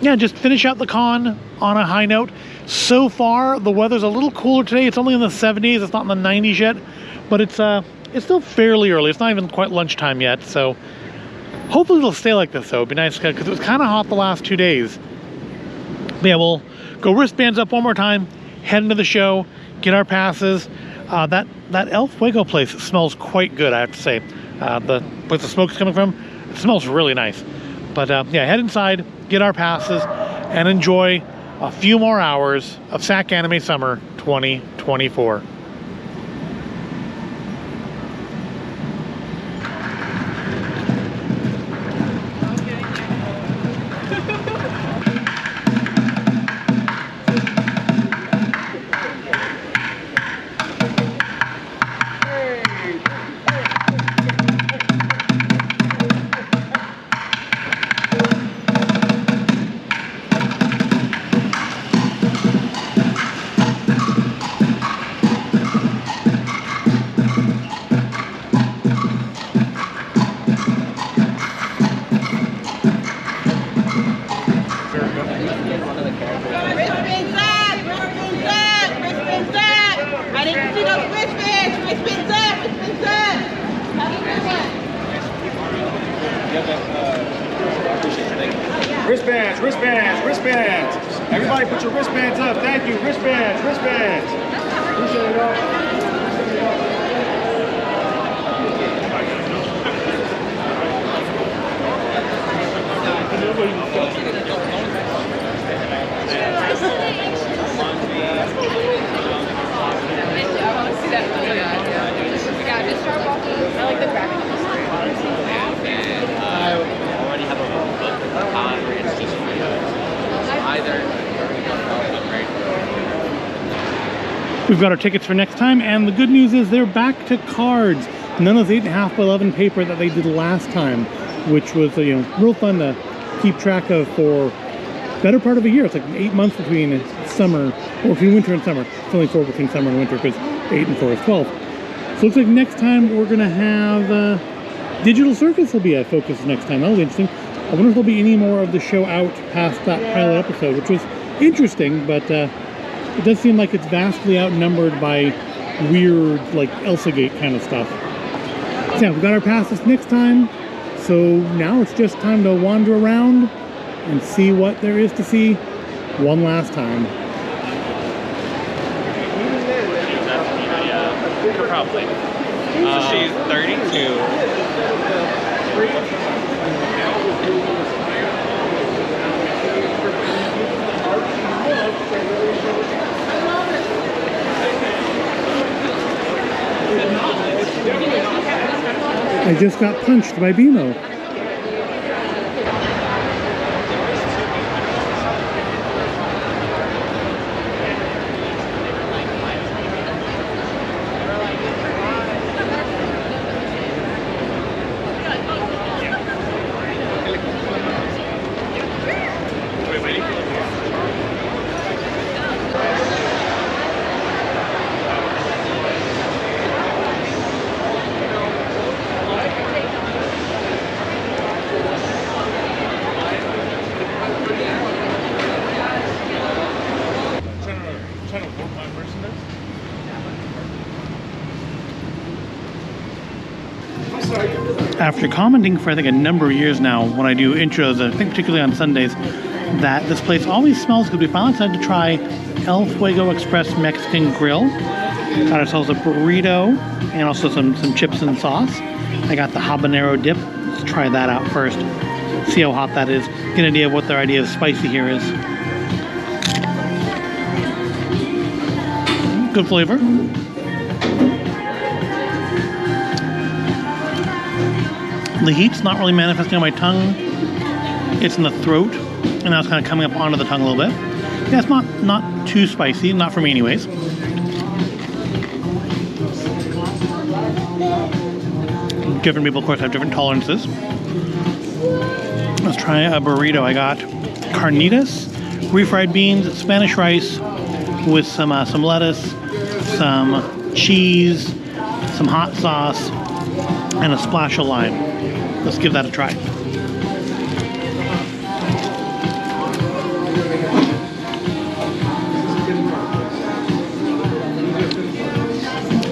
yeah, just finish out the con on a high note. So far, the weather's a little cooler today. It's only in the 70s. It's not in the 90s yet, but it's still fairly early. It's not even quite lunchtime yet, so hopefully it'll stay like this, though. It'd be nice, because it was kind of hot the last 2 days. But yeah, we'll go wristbands up one more time, head into the show, get our passes. That El Fuego place smells quite good, I have to say. The place the smoke's coming from, it smells really nice. But yeah, head inside, get our passes, and enjoy a few more hours of SacAnime Summer 2024. Wristbands, wristbands, wristbands. Everybody put your wristbands up. Thank you. Wristbands, wristbands. Appreciate it all. I like the graphic. I already have a book with the con where it's just either. We've got our tickets for next time, and the good news is they're back to cards. None of the 8.5 by 11 paper that they did last time, which was, you know, real fun to keep track of for better part of a year. It's like 8 months between summer, or between winter and summer. It's only 4 between summer and winter, because 8 and 4 is 12. So it looks like next time we're gonna have Digital Circus will be a focus next time. That'll be interesting. I wonder if there'll be any more of the show out past that pilot episode, which was interesting, but it does seem like it's vastly outnumbered by weird, like, Elsagate kind of stuff. So yeah, we've got our passes next time, so now it's just time to wander around and see what there is to see one last time. Probably. So she's 32. I just got punched by BMO. After commenting for I think a number of years now when I do intros, I think particularly on Sundays, that this place always smells good, we finally decided to try El Fuego Express Mexican Grill. Got ourselves a burrito and also some chips and sauce. I got the habanero dip. Let's try that out first. See how hot that is. Get an idea of what their idea of spicy here is. Good flavor. The heat's not really manifesting on my tongue. It's in the throat, and now it's kind of coming up onto the tongue a little bit. Yeah, it's not too spicy, not for me anyways. Different people, of course, have different tolerances. Let's try a burrito. I got carnitas, refried beans, Spanish rice with some lettuce, some cheese, some hot sauce, and a splash of lime. Let's give that a try.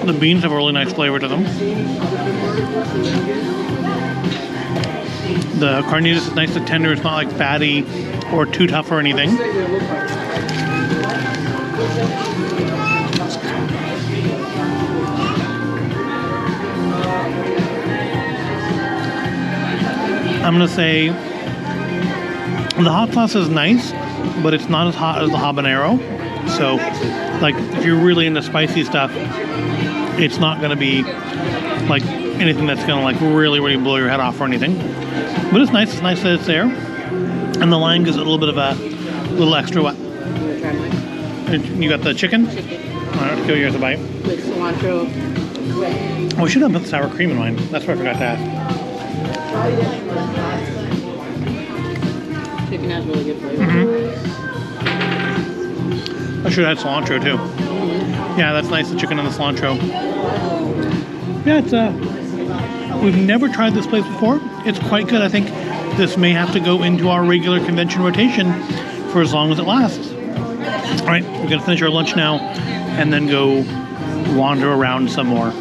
The beans have a really nice flavor to them. The carnitas is nice and tender. It's not like fatty or too tough or anything. I'm gonna say the hot sauce is nice, but it's not as hot as the habanero. So, like, if you're really into spicy stuff, it's not gonna be like anything that's gonna like really blow your head off or anything. But it's nice. It's nice that it's there, and the lime gives it a little bit of a little extra what? You got the chicken? All right, let's give yours a bite. With cilantro. Oh, we should have put sour cream in mine. That's what I forgot to ask. Chicken has really good flavor. I should have had cilantro too. Yeah, that's nice. The chicken and the cilantro. Yeah, it's we've never tried this place before. It's quite good. I think this may have to go into our regular convention rotation for as long as it lasts. All right, we're gonna finish our lunch now and then go wander around some more.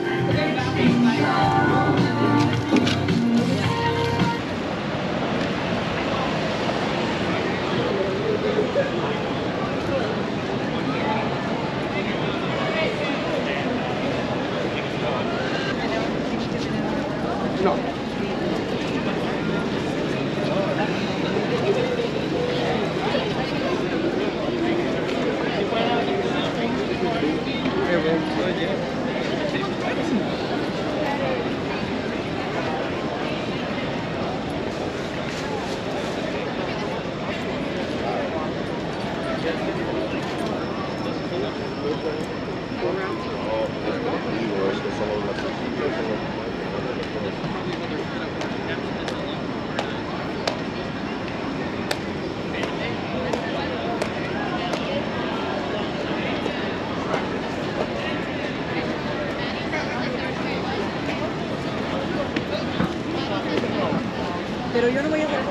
Pero yo no voy a hacer.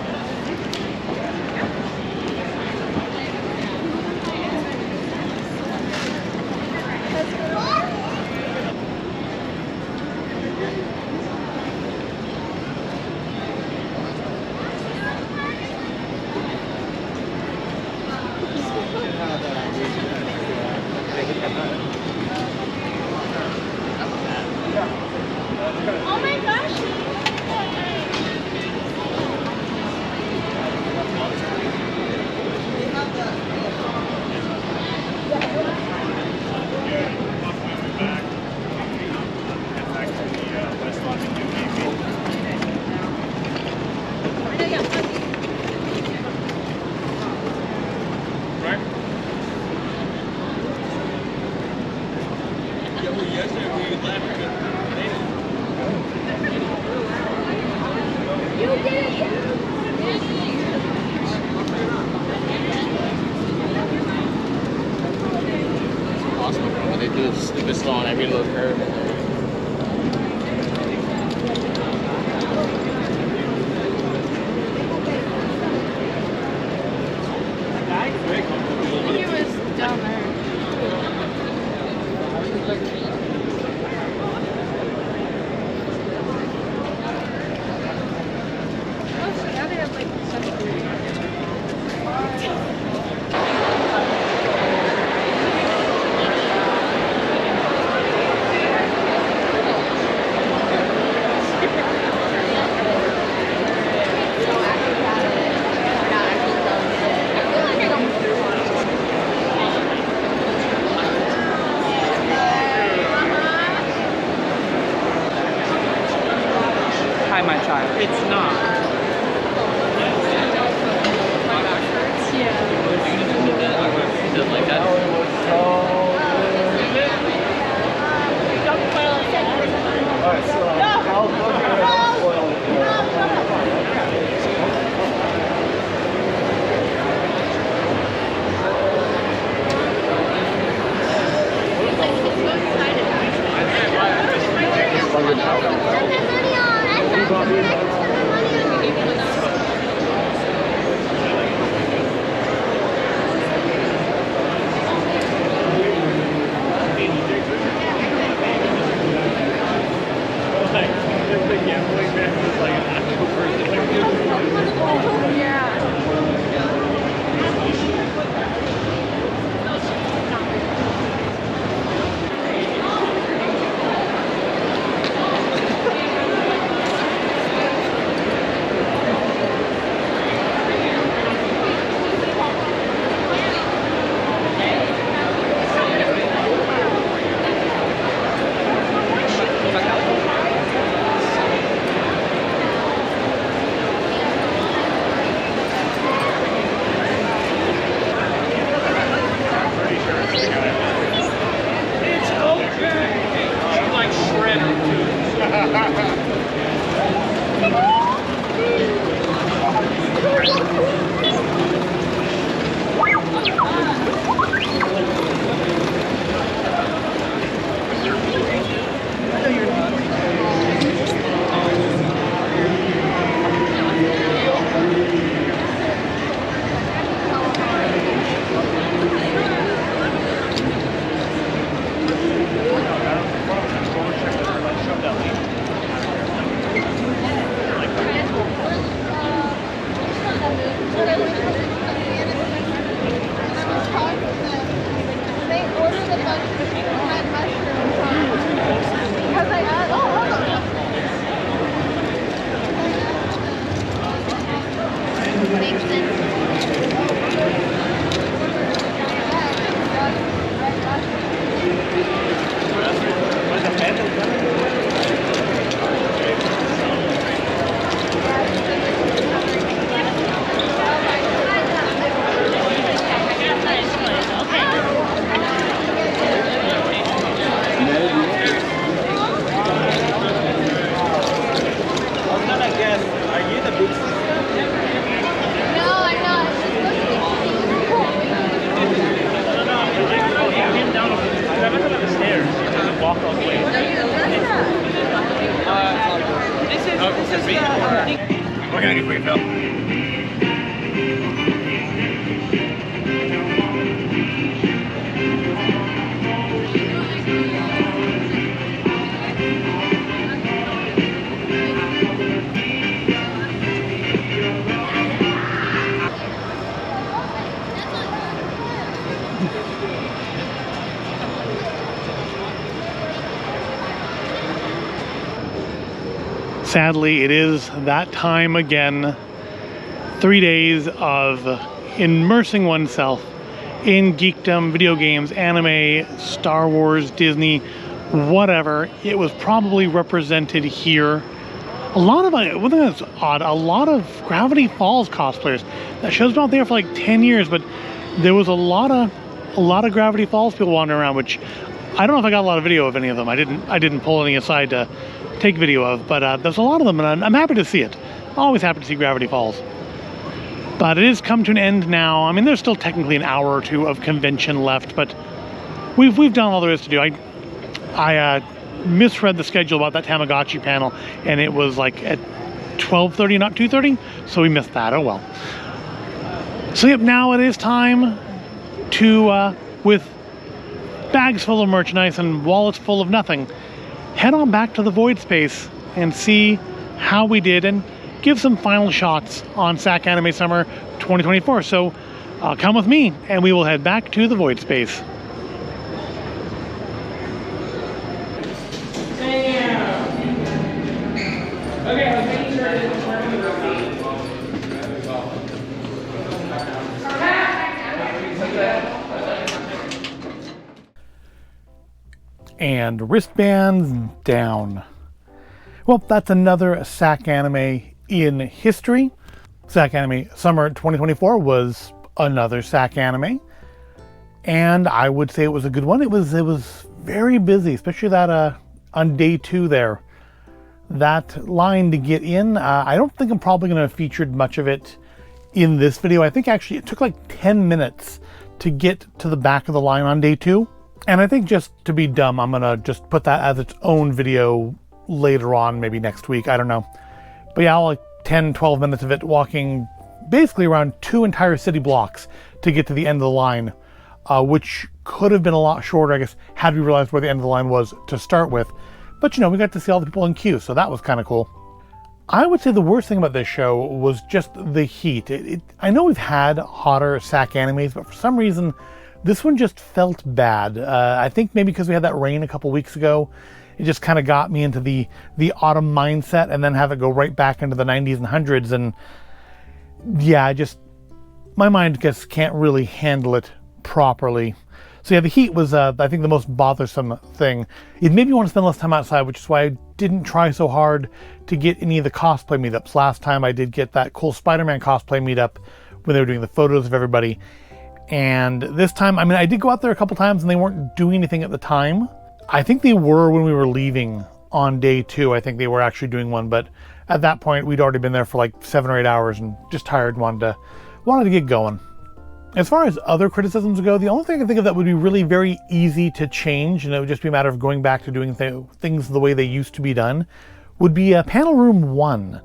Oh my gosh. Awesome. What they do is stupid slow on every little curve. He was dumber. Oh, so now they have like Hi, my child. It's not. yeah. What can I get for you, Phil? Sadly, it is that time again. 3 days of immersing oneself in geekdom, video games, anime, Star Wars, Disney, whatever. It was probably represented here. A lot of, one thing that's odd, a lot of Gravity Falls cosplayers. That show's been out there for like 10 years, but there was a lot of Gravity Falls people wandering around, which I don't know if I got a lot of video of any of them. I didn't pull any aside to take video of, but there's a lot of them, and I'm happy to see it. Always happy to see Gravity Falls. But it has come to an end now. I mean, there's still technically an hour or two of convention left, but we've done all there is to do. I misread the schedule about that Tamagotchi panel, and it was like at 12:30, not 2:30, so we missed that. Oh well. So yep, now it is time to, with bags full of merchandise and wallets full of nothing, head on back to the void space and see how we did and give some final shots on SacAnime Summer 2024. So come with me and we will head back to the void space. And wristbands down. Well, that's another SacAnime in history. SacAnime Summer 2024 was another SacAnime, and I would say it was a good one. It was very busy, especially that on day 2 there. That line to get in, I don't think I'm probably going to have featured much of it in this video. I think actually it took like 10 minutes to get to the back of the line on day 2. And I think just to be dumb, I'm going to just put that as its own video later on, maybe next week, I don't know. But yeah, like 10, 12 minutes of it walking basically around 2 entire city blocks to get to the end of the line, which could have been a lot shorter, I guess, had we realized where the end of the line was to start with. But, you know, we got to see all the people in queue, so that was kind of cool. I would say the worst thing about this show was just the heat. I know we've had hotter SacAnimes, but for some reason, this one just felt bad. I think maybe because we had that rain a couple weeks ago, it just kind of got me into the autumn mindset, and then have it go right back into the 90s and 100s. And yeah, my mind just can't really handle it properly. So yeah, the heat was, I think, the most bothersome thing. It made me want to spend less time outside, which is why I didn't try so hard to get any of the cosplay meetups. Last time I did get that cool Spider-Man cosplay meetup when they were doing the photos of everybody. And this time, I mean, I did go out there a couple times and they weren't doing anything at the time. I think they were when we were leaving on day 2. I think they were actually doing one, but at that point we'd already been there for like 7 or 8 hours and just tired and wanted to get going. As far as other criticisms go, the only thing I can think of that would be really very easy to change, and it would just be a matter of going back to doing things the way they used to be done, would be Panel Room 1.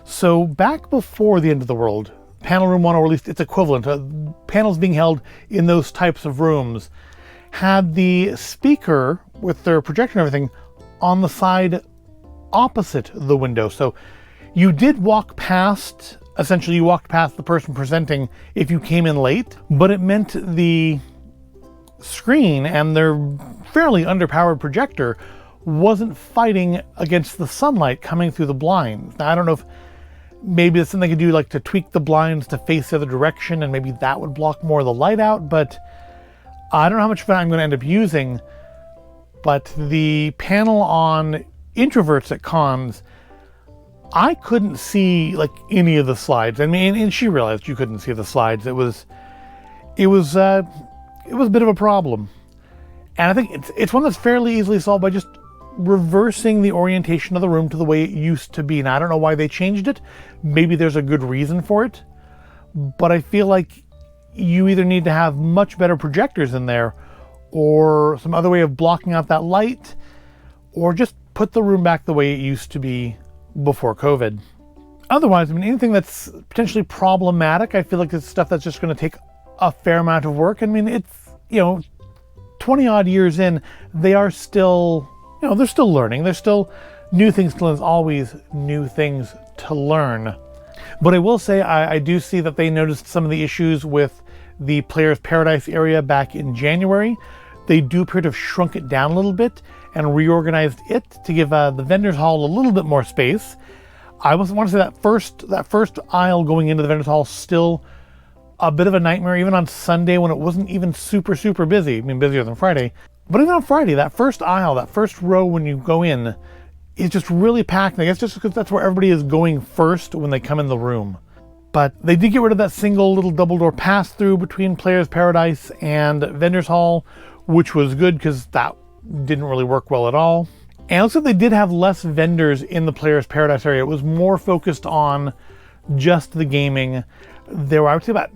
So back before the end of the world, Panel Room 1, or at least its equivalent, panels being held in those types of rooms, had the speaker with their projector and everything on the side opposite the window. So you did walk past, essentially you walked past the person presenting if you came in late, but it meant the screen and their fairly underpowered projector wasn't fighting against the sunlight coming through the blinds. Now, I don't know if maybe it's something they could do, like to tweak the blinds to face the other direction, and maybe that would block more of the light out, but I don't know how much of it I'm going to end up using. But the panel on introverts at cons, I couldn't see like any of the slides. I mean, and she realized you couldn't see the slides. It was a bit of a problem. And I think it's one that's fairly easily solved by just reversing the orientation of the room to the way it used to be. And I don't know why they changed it. Maybe there's a good reason for it. But I feel like you either need to have much better projectors in there, or some other way of blocking out that light, or just put the room back the way it used to be before COVID. Otherwise, I mean, anything that's potentially problematic, I feel like it's stuff that's just going to take a fair amount of work. I mean, it's, 20 odd years in, they are still, they're still learning. There's still new things to learn. There's always new things to learn. But I will say, I do see that they noticed some of the issues with the Players Paradise area back in January. They do appear to have shrunk it down a little bit and reorganized it to give the vendors hall a little bit more space. I want to say that first aisle going into the vendors hall still a bit of a nightmare, even on Sunday when it wasn't even super busy. I mean, busier than Friday. But even on Friday, that first aisle, that first row when you go in, is just really packed. I guess just because that's where everybody is going first when they come in the room. But they did get rid of that single little double door pass through between Players Paradise and Vendors Hall, which was good because that didn't really work well at all. And also they did have less vendors in the Players Paradise area. It was more focused on just the gaming. There were, I would say, about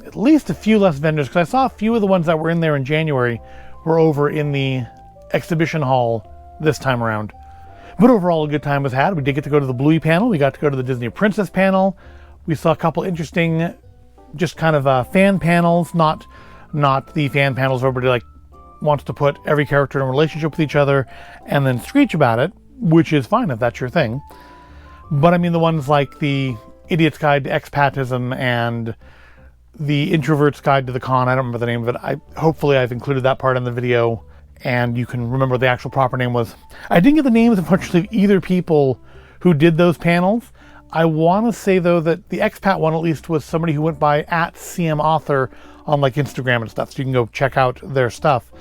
at least a few less vendors, because I saw a few of the ones that were in there in January were over in the exhibition hall this time around. But overall, a good time was had. We did get to go to the Bluey panel. We got to go to the Disney Princess panel. We saw a couple interesting, just kind of fan panels, not the fan panels where everybody wants to put every character in a relationship with each other and then screech about it, which is fine if that's your thing. But I mean, the ones like the Idiot's Guide to Expatism and the Introvert's Guide to the Con, I don't remember the name of it. Hopefully I've included that part in the video and you can remember what the actual proper name was. I didn't get the names, unfortunately, of either people who did those panels. I want to say, though, that the expat one, at least, was somebody who went by @CMAuthor on Instagram and stuff, so you can go check out their stuff.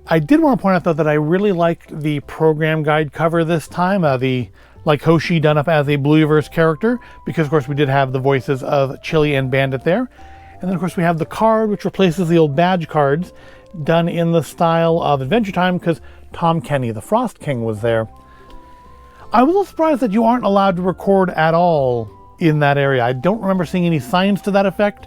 I did want to point out, though, that I really liked the program guide cover this time, like Hoshi done up as a Blueyverse character, because, of course, we did have the voices of Chili and Bandit there. And then, of course, we have the card, which replaces the old badge cards, done in the style of Adventure Time, because Tom Kenny, the Frost King, was there. I was a little surprised that you aren't allowed to record at all in that area. I don't remember seeing any signs to that effect,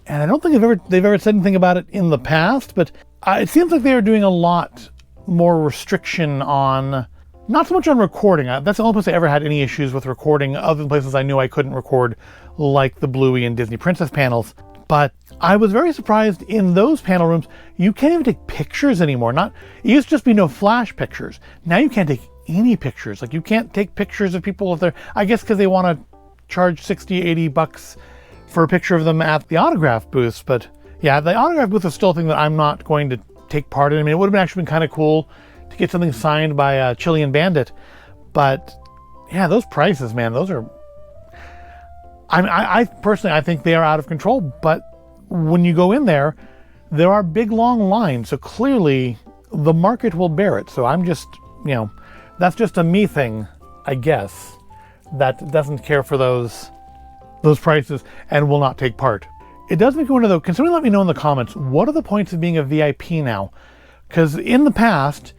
and I don't think they've ever said anything about it in the past, but it seems like they are doing a lot more restriction on Not so much on recording. That's the only place I ever had any issues with recording, other than places I knew I couldn't record, like the Bluey and Disney Princess panels. But I was very surprised in those panel rooms, you can't even take pictures anymore. It used to just be no flash pictures. Now you can't take any pictures. Like, you can't take pictures of people if they're, I guess because they want to charge 60, 80 bucks for a picture of them at the autograph booths. But yeah, the autograph booth is still a thing that I'm not going to take part in. I mean, it would have actually been kind of cool to get something signed by Chilean Bandit. But yeah, those prices, man, those are, I personally, I think they are out of control. But when you go in there, there are big, long lines. So clearly the market will bear it. So I'm just, you know, that's just a me thing, I guess, that doesn't care for those prices and will not take part. It does make me wonder though, can somebody let me know in the comments, what are the points of being a VIP now? Because in the past,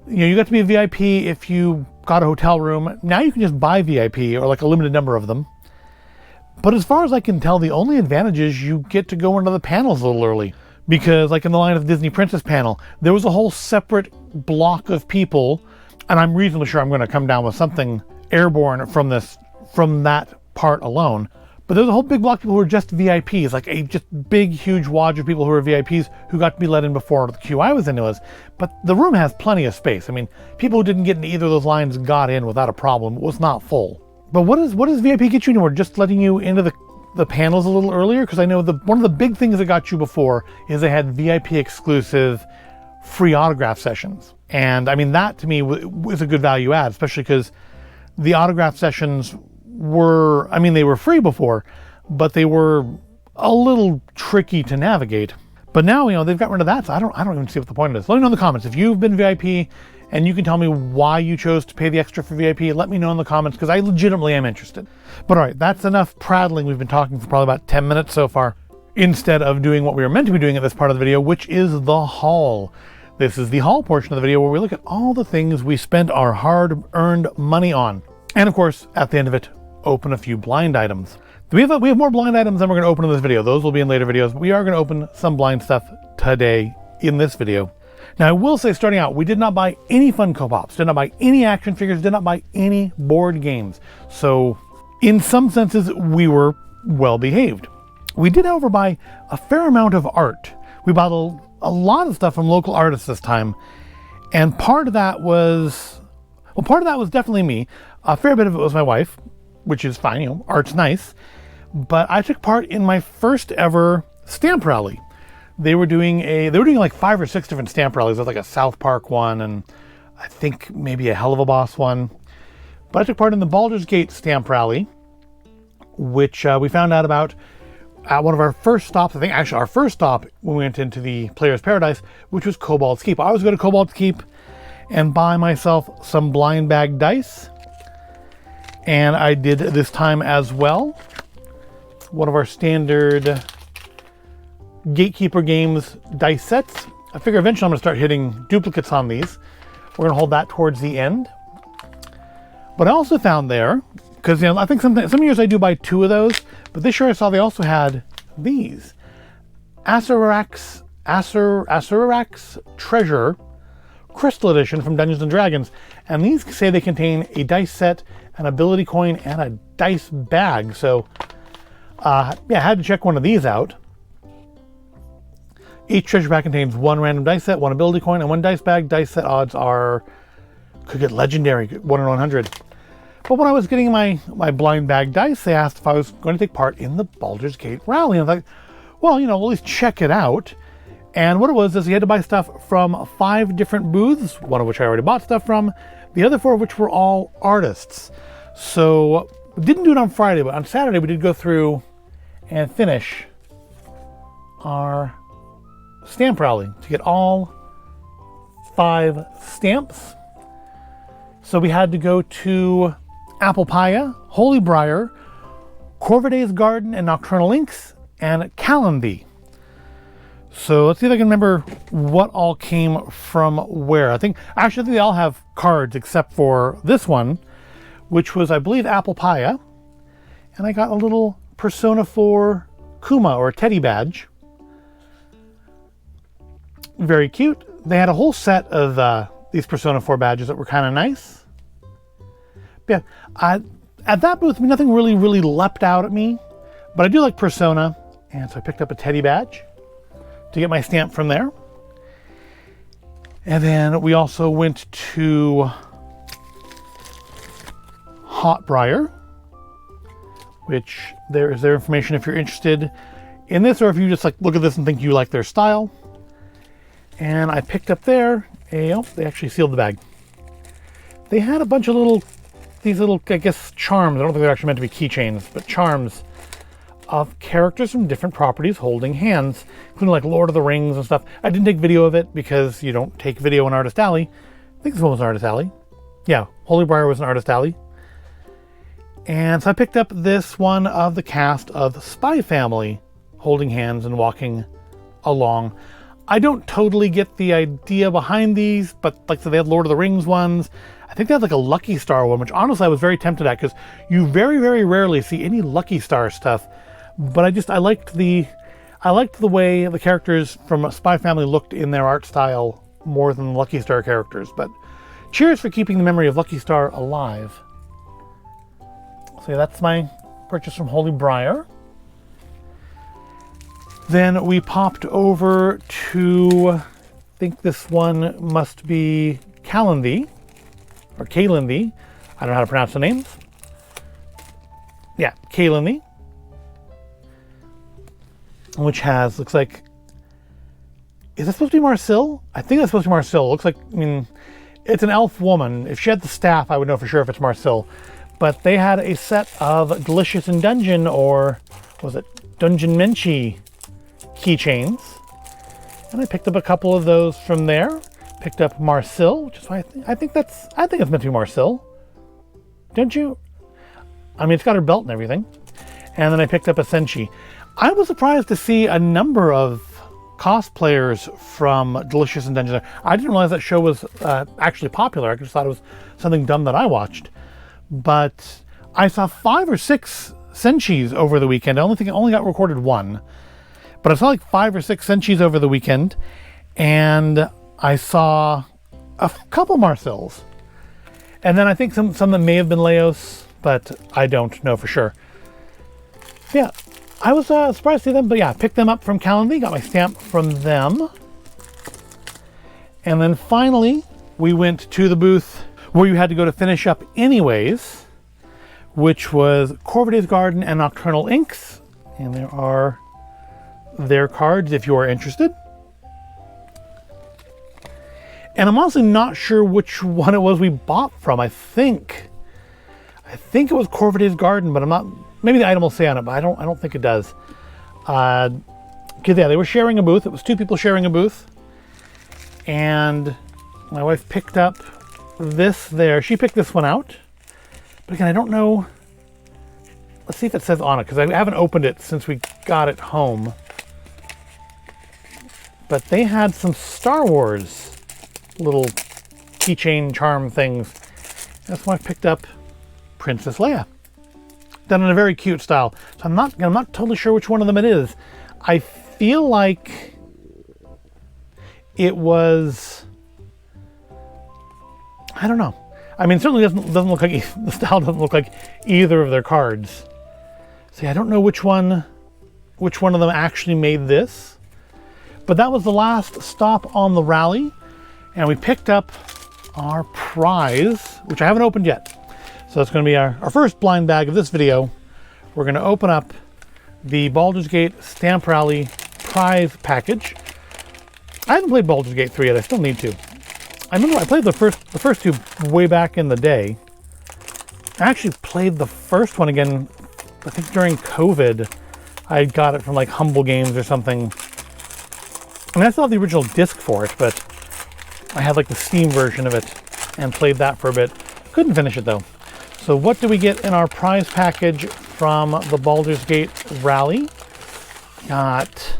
you know, you got to be a VIP if you got a hotel room. Now you can just buy VIP, or like a limited number of them. But as far as I can tell, the only advantage is you get to go into the panels a little early. Because like in the line of the Disney Princess panel, there was a whole separate block of people, and I'm reasonably sure I'm going to come down with something airborne from that part alone. But there's a whole big block of people who are just VIPs, like a just big, huge wad of people who are VIPs who got to be let in before the queue I was in was. But the room has plenty of space. I mean, people who didn't get into either of those lines got in without a problem. It was not full. But what does VIP get you anymore? Just letting you into the panels a little earlier? Because I know one of the big things that got you before is they had VIP exclusive free autograph sessions. And I mean, that to me was a good value add, especially because the autograph sessions were, I mean, they were free before, but they were a little tricky to navigate. But now, you know, they've got rid of that, so I don't even see what the point is. Let me know in the comments if you've been VIP and you can tell me why you chose to pay the extra for VIP. Let me know in the comments, because I legitimately am interested. But all right, that's enough prattling. We've been talking for probably about 10 minutes so far, instead of doing what we were meant to be doing at this part of the video, which is the haul. This is the haul portion of the video where we look at all the things we spent our hard-earned money on. And of course, at the end of it, open a few blind items. We have more blind items than we're going to open in this video. Those will be in later videos. We are going to open some blind stuff today in this video. Now, I will say, starting out, we did not buy any Funko Pops, did not buy any action figures, did not buy any board games. So, in some senses, we were well behaved. We did, however, buy a fair amount of art. We bought a lot of stuff from local artists this time, and part of that was definitely me. A fair bit of it was my wife, which is fine, you know, art's nice. But I took part in my first ever stamp rally. They were doing like 5 or 6 different stamp rallies. There was like a South Park one, and I think maybe a Hell of a Boss one. But I took part in the Baldur's Gate stamp rally, which we found out about at one of our first stops. I think actually our first stop when we went into the Player's Paradise, which was Kobold's Keep. I always go to Kobold's Keep and buy myself some blind bag dice. And I did this time as well. One of our standard Gatekeeper Games dice sets. I figure eventually I'm going to start hitting duplicates on these. We're going to hold that towards the end. But I also found there, because you know, I think some years I do buy 2 of those, but this year I saw they also had these. Asurarax Treasure Crystal Edition from Dungeons & Dragons. And these say they contain a dice set, an ability coin, and a dice bag. So, yeah, I had to check one of these out. Each treasure pack contains 1 random dice set, 1 ability coin, and 1 dice bag. Dice set odds could get legendary, 1 in 100. But when I was getting my blind bag dice, they asked if I was going to take part in the Baldur's Gate rally. And I was like, well, you know, we'll at least check it out. And what it was is you had to buy stuff from 5 different booths, one of which I already bought stuff from, the other 4 of which were all artists. So we didn't do it on Friday, but on Saturday we did go through and finish our stamp rally to get all 5 stamps. So we had to go to Applepia, Holy Briar, Corviday's Garden and Nocturnal Links, and Callanby. So let's see if I can remember what all came from where. I think they all have cards except for this one, which was, I believe, Applepia. And I got a little Persona 4 Kuma or teddy badge. Very cute. They had a whole set of these Persona 4 badges that were kind of nice. Yeah, at that booth, nothing really leapt out at me, but I do like Persona, and so I picked up a teddy badge to get my stamp from there. And then we also went to Hot Briar, which there is their information if you're interested in this, or if you just like look at this and think you like their style. And I picked up there oh, they actually sealed the bag. They had a bunch of these little, I guess, charms. I don't think they're actually meant to be keychains, but charms of characters from different properties holding hands, including like Lord of the Rings and stuff. I didn't take video of it because you don't take video in Artist Alley. I think this one was an Artist Alley. Yeah, Holy Briar was an Artist Alley. And so I picked up this one of the cast of Spy Family holding hands and walking along. I don't totally get the idea behind these, but like so they had Lord of the Rings ones. I think they had like a Lucky Star one, which honestly I was very tempted at because you very, very rarely see any Lucky Star stuff. But I liked the way the characters from Spy Family looked in their art style more than Lucky Star characters. But cheers for keeping the memory of Lucky Star alive. So yeah, that's my purchase from Holy Briar. Then we popped over to, I think this one must be Kalendy, or Kalendy. I don't know how to pronounce the names. Yeah, Kalendy. Which has, looks like, is that supposed to be Marcel? I think that's supposed to be Marcel. Looks like, I mean, it's an elf woman. If she had the staff, I would know for sure if it's Marcel. But they had a set of Delicious in Dungeon, or was it Dungeon Menchie keychains, and I picked up a couple of those from there. Picked up Marcel, which is why I think it's meant to be Marcel. Don't you? I mean, it's got her belt and everything. And then I picked up a Senshi. I was surprised to see a number of cosplayers from Delicious in Dungeon. I didn't realize that show was actually popular. I just thought it was something dumb that I watched. But I saw 5 or 6 Senshis over the weekend. I only got recorded one. But I saw like 5 or 6 Senshis over the weekend, and I saw a couple Marcels. And then I think some that may have been Leos, but I don't know for sure. Yeah, I was surprised to see them, but yeah, picked them up from Kalendy, got my stamp from them. And then finally, we went to the booth where you had to go to finish up anyways, which was Corviday's Garden and Nocturnal Inks. And there are their cards if you are interested. And I'm honestly not sure which one it was we bought from. I think it was Corviday's Garden, but I'm not, maybe the item will say on it, but I don't think it does. Cause yeah, they were sharing a booth. It was 2 people sharing a booth. And my wife picked up this there. She picked this one out. But again, I don't know. Let's see if it says on it, because I haven't opened it since we got it home. But they had some Star Wars little keychain charm things. That's why I picked up Princess Leia, done in a very cute style. So I'm not totally sure which one of them it is. I feel like it was, I don't know. I mean, it certainly doesn't look like, the style doesn't look like either of their cards. See, I don't know which one of them actually made this. But that was the last stop on the rally, and we picked up our prize, which I haven't opened yet. So it's going to be our first blind bag of this video. We're going to open up the Baldur's Gate Stamp Rally prize package. I haven't played Baldur's Gate 3 yet. I still need to. I remember I played the first 2 way back in the day. I actually played the first one again, I think during COVID. I got it from like Humble Games or something. I mean, I still have the original disc for it, but I had like the Steam version of it and played that for a bit. Couldn't finish it though. So what do we get in our prize package from the Baldur's Gate Rally? Got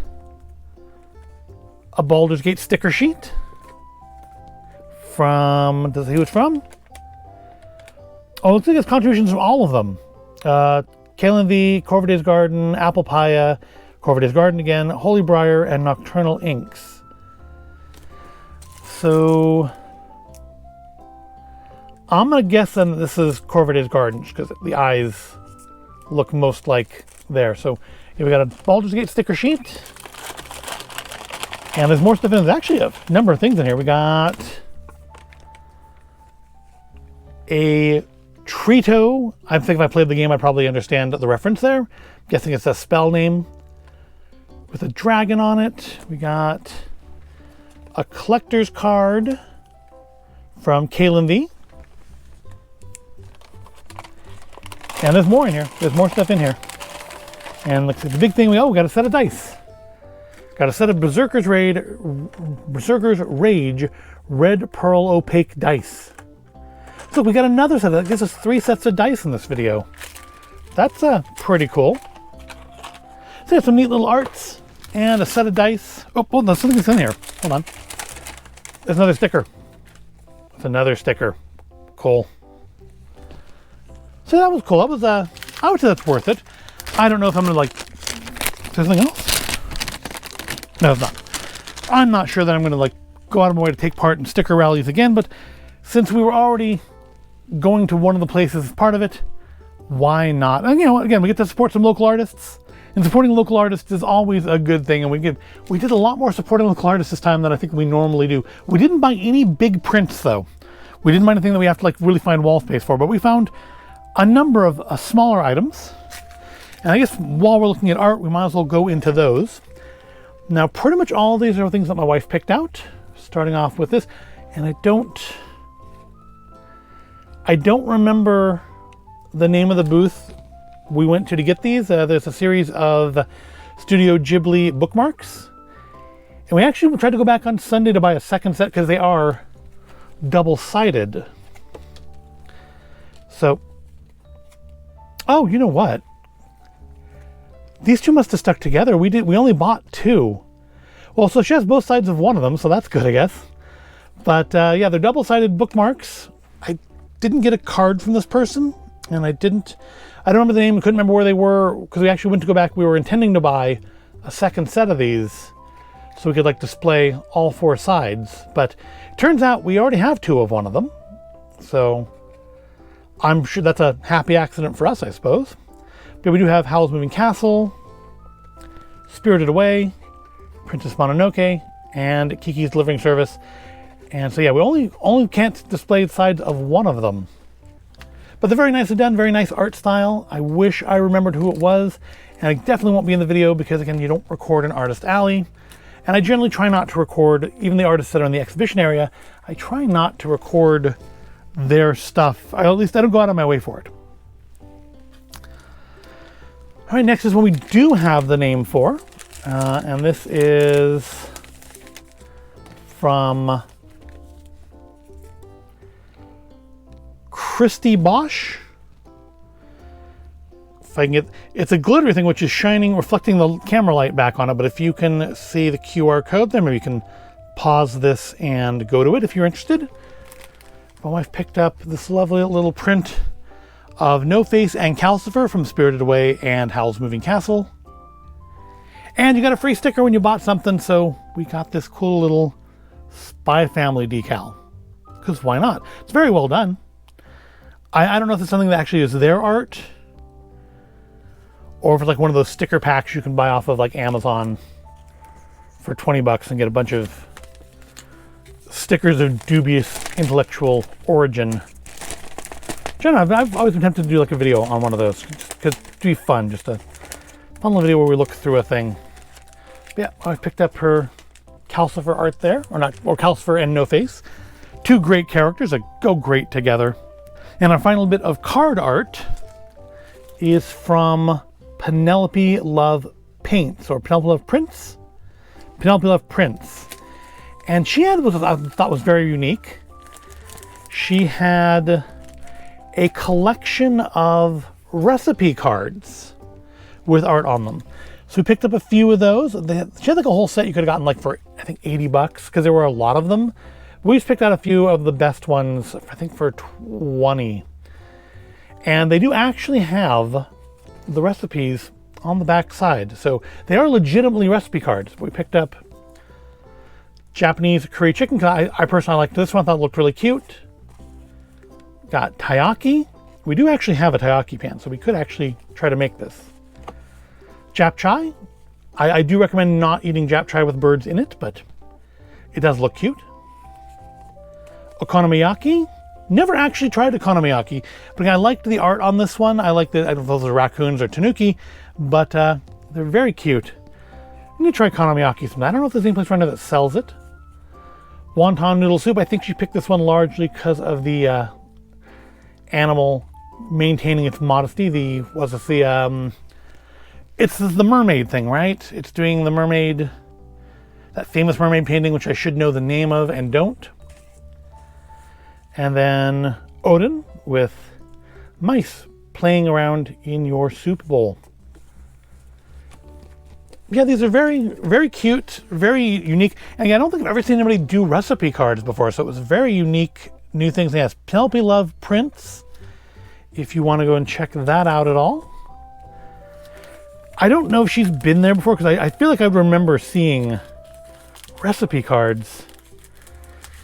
a Baldur's Gate sticker sheet from, does it say who it's from? Oh, it looks like it's contributions from all of them. Kalendy, Corviday's Garden, Apple Pia, Corviday's Garden again, Holy Briar, and Nocturnal Inks. So I'm going to guess then that this is Corvidae's Garden because the eyes look most like there. So here we got a Baldur's Gate sticker sheet. And there's more stuff in it. There's actually a number of things in here. We got a Trito. I think if I played the game, I'd probably understand the reference there. I'm guessing it's a spell name with a dragon on it. We got a collector's card from Kaylin V. And there's more in here. There's more stuff in here. And looks like the big thing, we got a set of dice. Got a set of Berserker's Rage Red Pearl Opaque dice. So we got another set. That gives us 3 sets of dice in this video. That's pretty cool. So we got some neat little arts and a set of dice. Oh, well, there's something that's in here. Hold on. There's another sticker. It's another sticker. Cool. So that was cool. That was I would say that's worth it. I don't know if I'm gonna like. Is there something else? No, it's not. I'm not sure that I'm gonna like go out of my way to take part in sticker rallies again. But since we were already going to one of the places as part of it, why not? And you know, again, we get to support some local artists. And supporting local artists is always a good thing. And we did a lot more supporting local artists this time than I think we normally do. We didn't buy any big prints though. We didn't buy anything that we have to like really find wall space for. But we found a number of smaller items. And I guess while we're looking at art, we might as well go into those. Now, pretty much all of these are things that my wife picked out. Starting off with this. And I don't remember the name of the booth we went to get these. There's a series of Studio Ghibli bookmarks. And we actually tried to go back on Sunday to buy a second set because they are double-sided. So, oh, you know what? These two must have stuck together. We only bought 2. Well, so she has both sides of one of them, so that's good, I guess. But yeah, they're double-sided bookmarks. I didn't get a card from this person, and I don't remember the name. I couldn't remember where they were because we actually went to go back. We were intending to buy a second set of these so we could like display all 4 sides. But it turns out we already have 2 of one of them. So I'm sure that's a happy accident for us, I suppose. But we do have Howl's Moving Castle, Spirited Away, Princess Mononoke, and Kiki's Delivering Service. And so yeah, we only can't display sides of one of them. But they're very nicely done, very nice art style. I wish I remembered who it was, and I definitely won't be in the video because again, you don't record in Artist Alley. And I generally try not to record, even the artists that are in the exhibition area, I try not to record their stuff. At least I don't go out of my way for it. All right, next is one we do have the name for, and this is from Christy Bosch. If I can get, it's a glittery thing which is shining, reflecting the camera light back on it, but if you can see the QR code there, maybe you can pause this and go to it if you're interested. My wife picked up this lovely little print of No Face and Calcifer from Spirited Away and Howl's Moving Castle. And you got a free sticker when you bought something, so we got this cool little Spy Family decal. Because why not? It's very well done. I don't know if it's something that actually is their art, or if it's like one of those sticker packs you can buy off of like Amazon for $20 and get a bunch of stickers of dubious intellectual origin. I've always been tempted to do like a video on one of those because it'd be fun, just a fun little video where we look through a thing. But yeah, I picked up her Calcifer art there, or Calcifer and No Face. 2 great characters that go great together. And our final bit of card art is from Penelope Love Paints, or Penelope Love Prints. Penelope Love Prints. And she had what I thought was very unique. She had a collection of recipe cards with art on them. So we picked up a few of those. She had like a whole set you could have gotten like for, I think, $80 because there were a lot of them. We just picked out a few of the best ones, I think for 20. And they do actually have the recipes on the back side. So they are legitimately recipe cards. We picked up Japanese curry chicken. I personally liked this one. I thought it looked really cute. Got taiyaki. We do actually have a taiyaki pan, so we could actually try to make this. Japchae. I do recommend not eating japchae with birds in it, but it does look cute. Okonomiyaki. Never actually tried okonomiyaki, but I liked the art on this one. I don't know if those are raccoons or tanuki, but they're very cute. I'm gonna try okonomiyaki sometime. I don't know if there's any place right now that sells it. Wonton noodle soup. I think she picked this one largely because of the animal maintaining its modesty. It's the mermaid thing, right? It's doing the mermaid, that famous mermaid painting, which I should know the name of and don't. And then Odin with mice playing around in your soup bowl. Yeah, these are very, very cute, very unique. And I don't think I've ever seen anybody do recipe cards before, so it was very unique, new things. Yes, Penelope Love prints, if you want to go and check that out at all. I don't know if she's been there before, because I feel like I remember seeing recipe cards.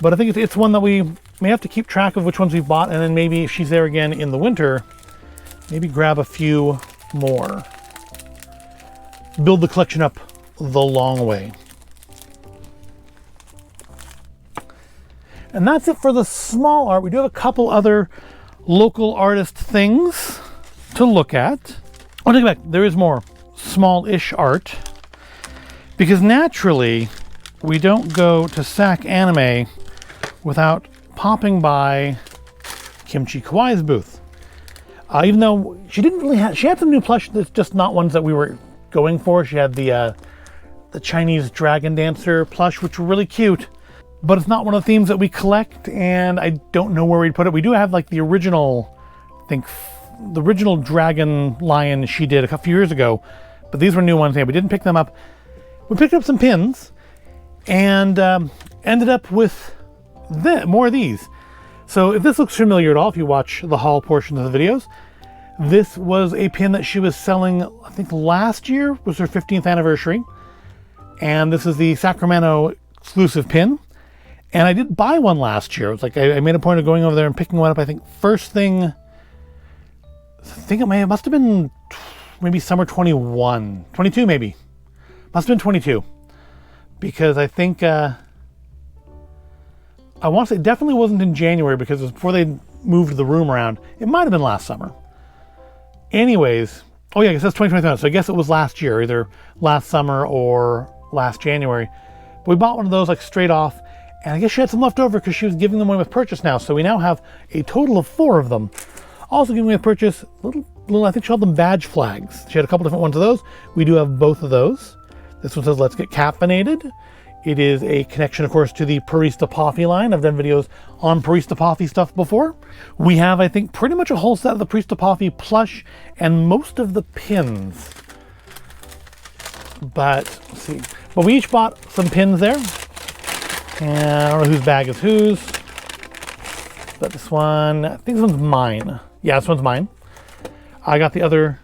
But I think it's one that we may have to keep track of which ones we've bought, and then maybe if she's there again in the winter, maybe grab a few more. Build the collection up the long way. And that's it for the small art. We do have a couple other local artist things to look at. I'll take it back. There is more small-ish art, because naturally we don't go to SacAnime without popping by Kimchi Kawaii's booth. Even though she didn't really have, she had some new plush that's just not ones that we were going for. She had the Chinese dragon dancer plush, which were really cute, but it's not one of the themes that we collect, and I don't know where we'd put it. We do have like the original, I think, the original dragon lion she did a few years ago, but these were new ones. Yeah, we didn't pick them up. We picked up some pins and ended up with more of these. So if this looks familiar at all, if you watch the haul portion of the videos, this was a pin that she was selling, I think last year was her 15th anniversary. And this is the Sacramento exclusive pin. And I did buy one last year. It was like I made a point of going over there and picking one up. I think first thing, it must have been maybe summer 21, 22 maybe. Must have been 22. Because I think, I want to say it definitely wasn't in January, because it was before they moved the room around. It might have been last summer. Anyways, oh yeah, I guess that's 2021. So I guess it was last year, either last summer or last January. But we bought one of those like straight off, and I guess she had some left over because she was giving them away with purchase now. So we now have a total of 4 of them. Also giving away with purchase, little, I think she called them badge flags. She had a couple different ones of those. We do have both of those. This one says, "Let's get caffeinated." It is a connection, of course, to the Parista Poffy line. I've done videos on Parista Poffy stuff before. We have, I think, pretty much a whole set of the Parista Poffy plush and most of the pins. But, let's see. But we each bought some pins there. And I don't know whose bag is whose. But this one, I think this one's mine. Yeah, this one's mine. I got the other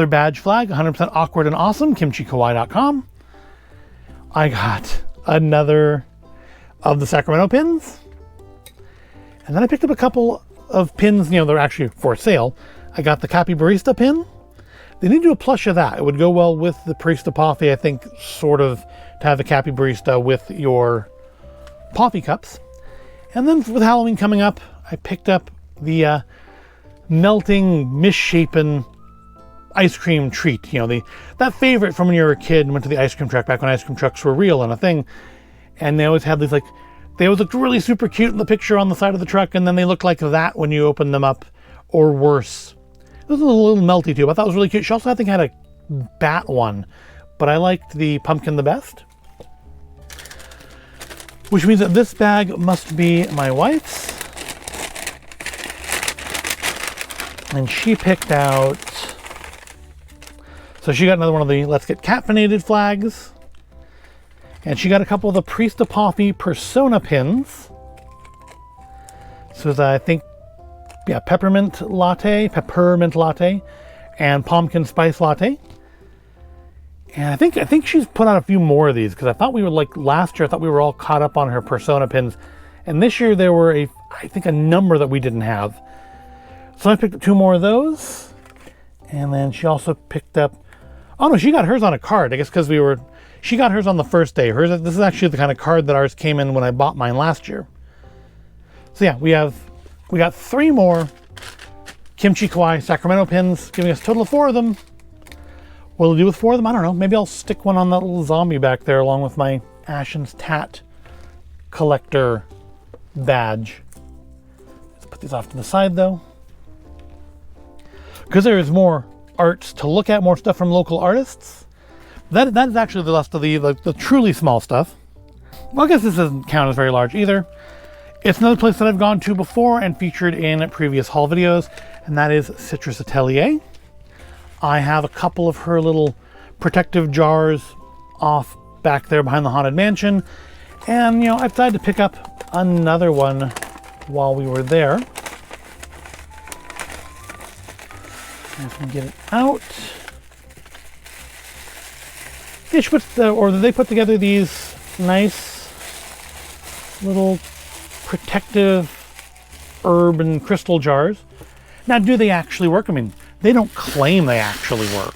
badge flag, 100% awkward and awesome, kimchikawaii.com. I got another of the Sacramento pins. And then I picked up a couple of pins, they're actually for sale. I got the Capybarista pin. They need to do a plush of that. It would go well with the Parista Poffy, I think, sort of, to have the Capybarista with your Poffy cups. And then with Halloween coming up, I picked up the melting, misshapen ice cream treat, that favorite from when you were a kid and went to the ice cream truck back when ice cream trucks were real and a thing. And they always had these they always looked really super cute in the picture on the side of the truck, and then they looked like that when you opened them up, or worse. It was a little melty too, but I thought it was really cute. She also, I think, had a bat one, but I liked the pumpkin the best. Which means that this bag must be my wife's. And she picked out, so she got another one of the Let's Get Caffeinated flags. And she got a couple of the Parista Poffy Persona pins. So I think, yeah, peppermint latte, and pumpkin spice latte. And I think she's put out a few more of these, because I thought we were last year, I thought we were all caught up on her Persona pins. And this year there were I think, a number that we didn't have. So I picked up 2 more of those. And then she also picked up, oh no, she got hers on a card. I guess because she got hers on the first day. This is actually the kind of card that ours came in when I bought mine last year. So yeah, we got 3 more Kimchi Kawaii Sacramento pins, giving us a total of 4 of them. What will I do with 4 of them? I don't know. Maybe I'll stick one on that little zombie back there along with my Ashen's Tat collector badge. Let's put these off to the side though. Because there is more arts to look at, more stuff from local artists. That is actually the last of the truly small stuff. Well, I guess this doesn't count as very large either. It's another place that I've gone to before and featured in previous haul videos, and that is Citrus Atelier. I have a couple of her little protective jars off back there behind the Haunted Mansion, and you know, I decided to pick up another one while we were there. If we can get it out. Yeah, they put together these nice little protective herb and crystal jars. Now, do they actually work? I mean, they don't claim they actually work.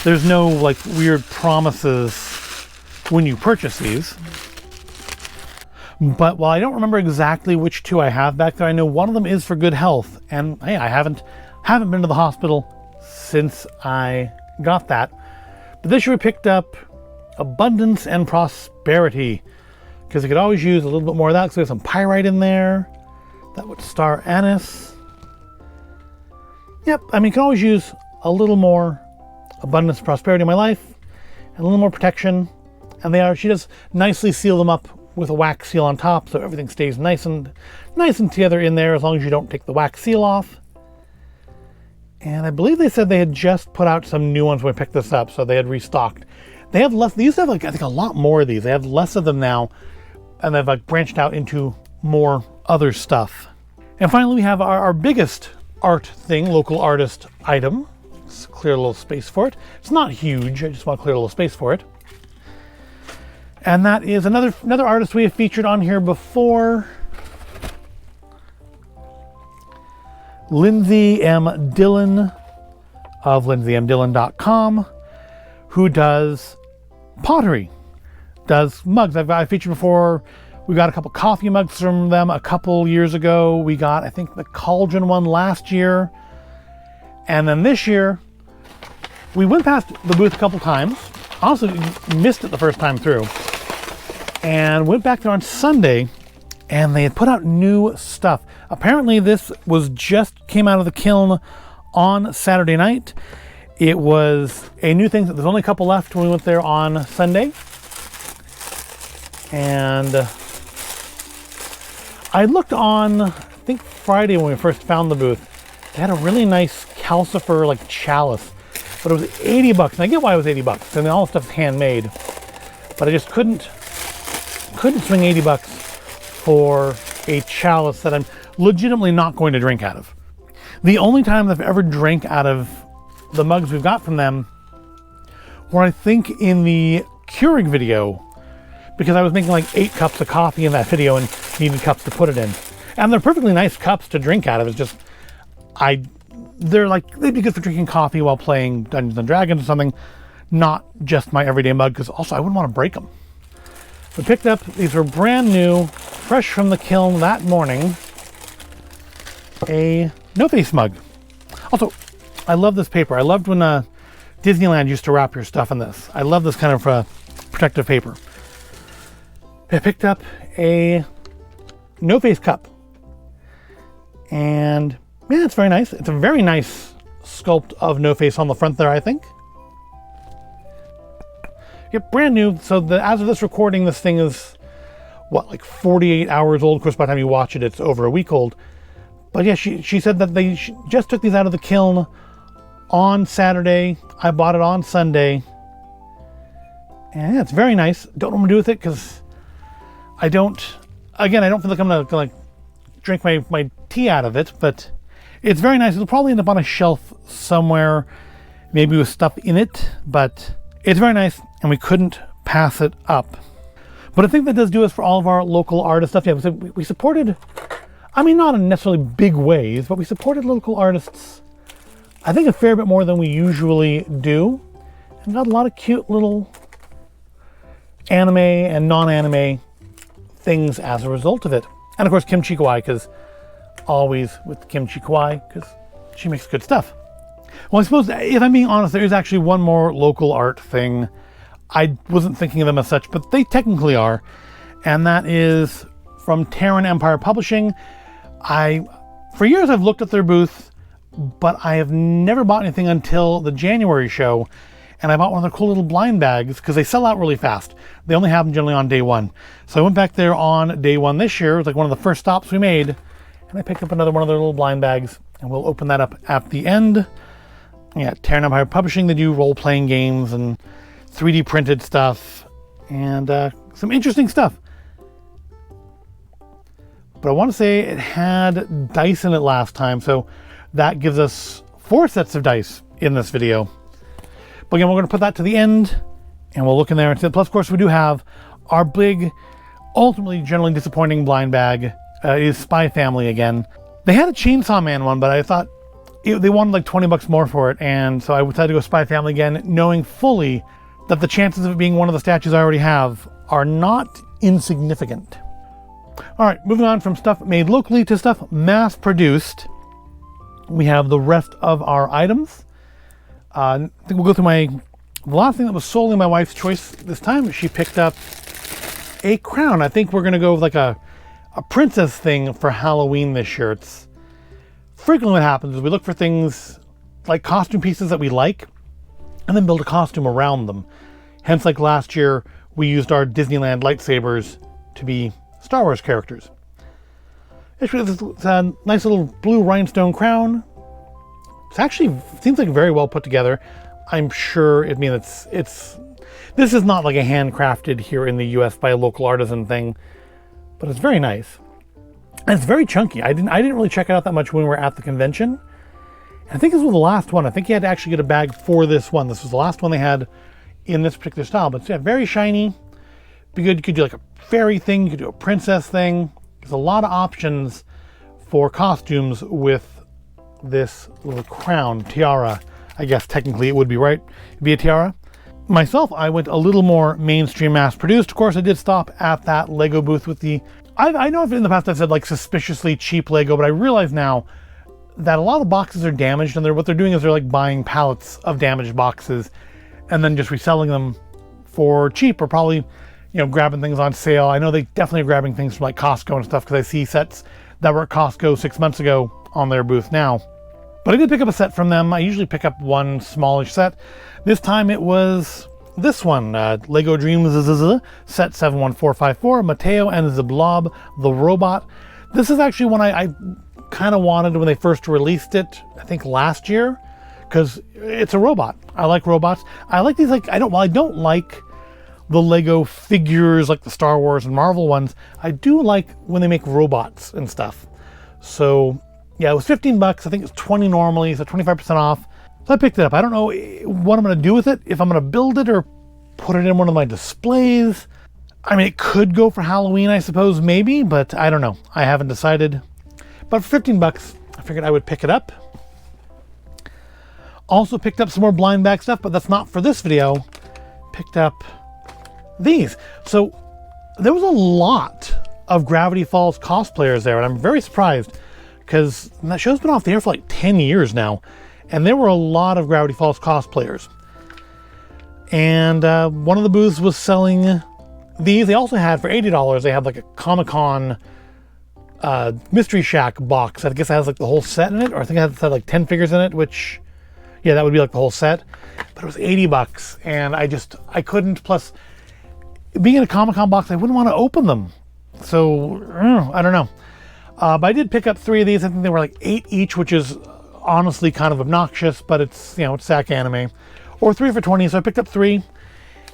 There's no like weird promises when you purchase these. But while I don't remember exactly which 2 I have back there, I know one of them is for good health. And hey, I haven't been to the hospital since I got that. But this year we picked up Abundance and Prosperity, because I could always use a little bit more of that, because there's some pyrite in there. That would star anise. Yep, I mean, you can always use a little more abundance and prosperity in my life, and a little more protection. And she does nicely seal them up with a wax seal on top, so everything stays nice and together in there, as long as you don't take the wax seal off. And I believe they said they had just put out some new ones when we picked this up, so they had restocked. They have less. They used to have like, I think, a lot more of these. They have less of them now, and they've like branched out into more other stuff. And finally, we have our biggest art thing, local artist item. Let's clear a little space for it. It's not huge. I just want to clear a little space for it. And that is another artist we have featured on here before. Lindsay M. Dillon of lindsayMdillon.com, who does pottery, does mugs. I've featured before. We got a couple coffee mugs from them a couple years ago. We got, I think, the cauldron one last year. And then this year, we went past the booth a couple times. Honestly, missed it the first time through. And went back there on Sunday, and they had put out new stuff. Apparently this came out of the kiln on Saturday night. It was a new thing. There's only a couple left when we went there on Sunday. And I looked on, I think Friday when we first found the booth. They had a really nice calcifer like chalice, but it was $80. And I get why it was $80. I mean, all the stuff's handmade, but I just couldn't swing $80 for a chalice that I'm legitimately not going to drink out of. The only time I've ever drank out of the mugs we've got from them were, I think, in the Keurig video, because I was making like 8 cups of coffee in that video and needed cups to put it in. And they're perfectly nice cups to drink out of. It's just, they'd be good for drinking coffee while playing Dungeons and Dragons or something, not just my everyday mug, because also I wouldn't want to break them. We picked up, these were brand new, fresh from the kiln that morning, a No Face mug. Also, I love this paper. I loved when Disneyland used to wrap your stuff in this. I love this kind of protective paper. I picked up a No Face cup. And yeah, it's very nice. It's a very nice sculpt of No Face on the front there, I think. Yep, brand new. So as of this recording, this thing is, what, like 48 hours old? Of course, by the time you watch it, it's over a week old. But yeah, she said that they just took these out of the kiln on Saturday. I bought it on Sunday. And yeah, it's very nice. Don't know what to do with it, because I don't feel like I'm gonna drink my tea out of it, but it's very nice. It'll probably end up on a shelf somewhere, maybe with stuff in it, but it's very nice, and we couldn't pass it up. But I think that does do us for all of our local artist stuff. Yeah, we supported, I mean, not in necessarily big ways, but we supported local artists, I think, a fair bit more than we usually do. And got a lot of cute little anime and non-anime things as a result of it. And of course, Kimchi Kawaii, because always with Kimchi Kawaii, because she makes good stuff. Well, I suppose, if I'm being honest, there is actually one more local art thing. I wasn't thinking of them as such, but they technically are. And that is from Terran Empire Publishing. For years, I've looked at their booth, but I have never bought anything until the January show. And I bought one of their cool little blind bags because they sell out really fast. They only have them generally on day one. So I went back there on day one this year. It was like one of the first stops we made. And I picked up another one of their little blind bags. And we'll open that up at the end. Yeah, Terran Empire Publishing, they do role-playing games and 3D printed stuff. And some interesting stuff. But I want to say it had dice in it last time. So that gives us 4 sets of dice in this video. But again, we're going to put that to the end, and we'll look in there and see. Plus, of course, we do have our big, ultimately generally disappointing blind bag. Is Spy Family again. They had a Chainsaw Man one, but I thought they wanted like 20 bucks more for it, and so I decided to go Spy Family again, knowing fully that the chances of it being one of the statues I already have are not insignificant. All right, moving on from stuff made locally to stuff mass-produced. We have the rest of our items. I think we'll go through the last thing that was solely my wife's choice this time. She picked up a crown. I think we're going to go with like a princess thing for Halloween this year. It's frequently what happens is we look for things like costume pieces that we like and then build a costume around them. Hence, like last year, we used our Disneyland lightsabers to be Star Wars characters. It's a nice little blue rhinestone crown. It actually seems like very well put together. I'm sure, I mean, this is not like a handcrafted here in the US by a local artisan thing, but it's very nice. And it's very chunky. I didn't really check it out that much when we were at the convention. And I think this was the last one. I think you had to actually get a bag for this one. This was the last one they had in this particular style, but yeah, very shiny. Be good. You could do like a fairy thing. You could do a princess thing. There's a lot of options for costumes with this little crown, tiara. I guess technically it would be, right? It'd be a tiara. Myself, I went a little more mainstream mass produced. Of course, I did stop at that Lego booth with the, I know in the past I've said like suspiciously cheap Lego, but I realize now that a lot of the boxes are damaged, and what they're doing is they're like buying pallets of damaged boxes and then just reselling them for cheap, or probably, you know, grabbing things on sale. I know they definitely are grabbing things from like Costco and stuff, because I see sets that were at Costco 6 months ago on their booth now. But I did pick up a set from them. I usually pick up one smallish set. This time it was this one, Lego Dreams Set 71454, Mateo and the Blob, the robot. This is actually one I kind of wanted when they first released it, I think last year, because it's a robot. I like robots. I like these, like, I don't like the Lego figures like the Star Wars and Marvel ones. I do like when they make robots and stuff. So yeah, it was 15 bucks. I think it's 20 normally, so 25% off. So I picked it up. I don't know what I'm going to do with it, if I'm going to build it or put it in one of my displays. I mean, it could go for Halloween, I suppose, maybe, but I don't know. I haven't decided. But for 15 bucks, I figured I would pick it up. Also picked up some more blind bag stuff, but that's not for this video. Picked up these. So there was a lot of Gravity Falls cosplayers there, and I'm very surprised, because that show's been off the air for like 10 years now, and there were a lot of Gravity Falls cosplayers. And one of the booths was selling these. They also had, for $80, they had like a Comic-Con Mystery Shack box. I guess it has like the whole set in it, or I think it had like 10 figures in it, which, yeah, that would be like the whole set. But it was 80 bucks, and I couldn't, plus being in a Comic-Con box, I wouldn't want to open them. So, I don't know. But I did pick up 3 of these. I think they were like $8 each, which is honestly kind of obnoxious, but it's, you know, it's SacAnime. Or 3 for $20, so I picked up 3,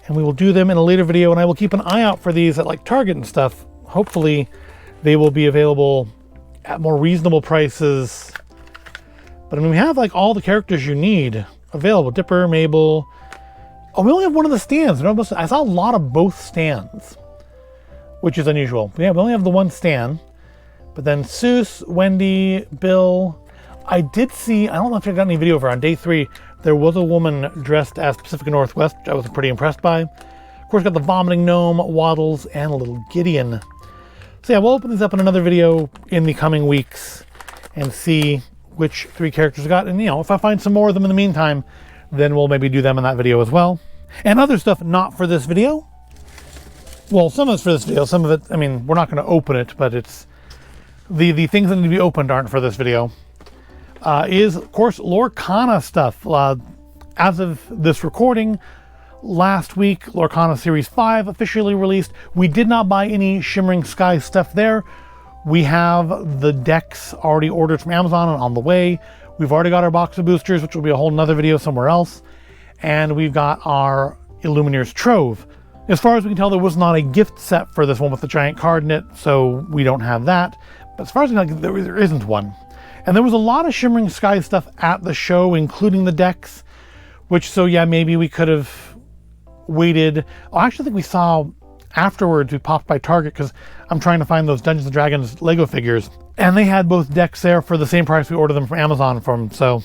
and we will do them in a later video, and I will keep an eye out for these at like Target and stuff. Hopefully they will be available at more reasonable prices. But I mean, we have like all the characters you need available. Dipper, Mabel. Oh, we only have one of the stands. I saw a lot of both stands. which is unusual. But yeah, we only have the one Stan. But then Seuss, Wendy, Bill. I did see, I don't know if I got any video of her, on day 3, there was a woman dressed as Pacific Northwest, which I was pretty impressed by. Of course, got the vomiting gnome, Waddles, and a little Gideon. So yeah, we'll open these up in another video in the coming weeks and see which 3 characters we got. And, you know, if I find some more of them in the meantime, then we'll maybe do them in that video as well. And other stuff not for this video. Well, some of it's for this video. Some of it, I mean, we're not going to open it, but it's the things that need to be opened aren't for this video. Is, of course, Lorcana stuff. As of this recording, last week, Lorcana Series 5 officially released. We did not buy any Shimmering Sky stuff there. We have the decks already ordered from Amazon and on the way. We've already got our box of boosters, which will be a whole nother video somewhere else. And we've got our Illumineers Trove. As far as we can tell, there was not a gift set for this one with the giant card in it, so we don't have that. But as far as we know, there isn't one. And there was a lot of Shimmering Sky stuff at the show, including the decks, which, so yeah, maybe we could have waited. I actually think we saw afterwards, we popped by Target because I'm trying to find those Dungeons & Dragons Lego figures. And they had both decks there for the same price we ordered them from Amazon from, so.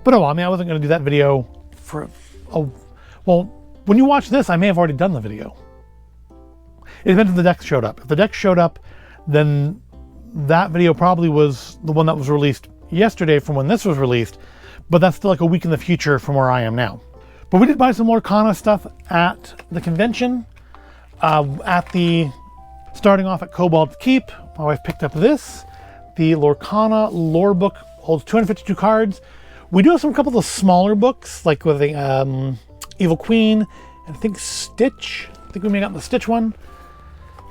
But oh, I mean, I wasn't going to do that video for, well, when you watch this, I may have already done the video. It depends if the decks showed up. If the decks showed up, then that video probably was the one that was released yesterday from when this was released, but that's still like a week in the future from where I am now. But we did buy some Lorcana stuff at the convention. Starting off at Cobalt's Keep, my wife picked up this. The Lorcana lore book holds 252 cards. We do have a couple of smaller books, like with the Evil Queen, and I think Stitch. I think we may have gotten the Stitch one.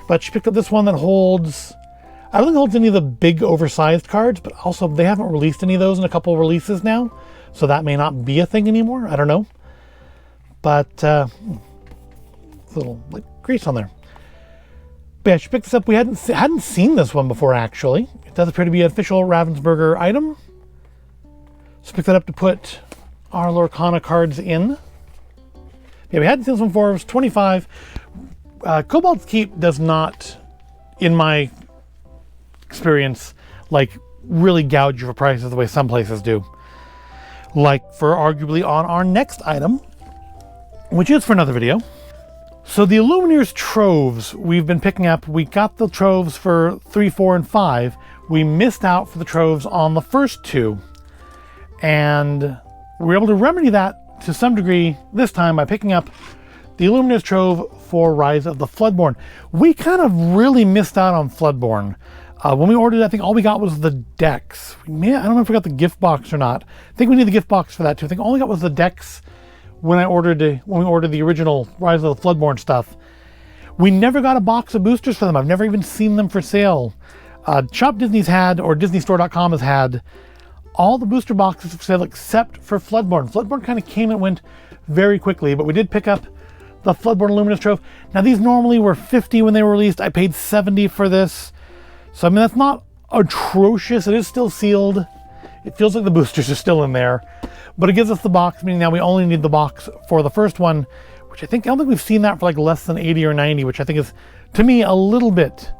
But she picked up this one that holds, I don't think it holds any of the big oversized cards, but also they haven't released any of those in a couple of releases now. So that may not be a thing anymore. I don't know. But little like grease on there. But yeah, she picked this up. We hadn't seen this one before, actually. It does appear to be an official Ravensburger item. So pick that up to put our Lorcana cards in. Yeah, we hadn't seen this one before. It was $25. Cobalt's Keep does not, in my experience, like really gouge you for prices the way some places do. Like for arguably on our next item, which is for another video. So the Illumineers Troves we've been picking up. We got the Troves for 3, 4, and 5. We missed out for the Troves on the first 2. And we were able to remedy that to some degree this time by picking up the Illumineers Trove for Rise of the Floodborn. We kind of really missed out on Floodborn. When we ordered it, I think all we got was the decks. I don't know if we got the gift box or not. I think we need the gift box for that too. I think all we got was the decks when we ordered the original Rise of the Floodborn stuff. We never got a box of boosters for them. I've never even seen them for sale. Shop Disney's had, or DisneyStore.com has had, all the booster boxes for sale except for Floodborn. Floodborn kind of came and went very quickly, but we did pick up the Floodborn Illuminous Trove. Now these normally were $50 when they were released. I paid $70 for this. So I mean, that's not atrocious. It is still sealed. It feels like the boosters are still in there, but it gives us the box, meaning now we only need the box for the first one, which I don't think we've seen that for like less than 80 or 90, which I think is, to me, a little bit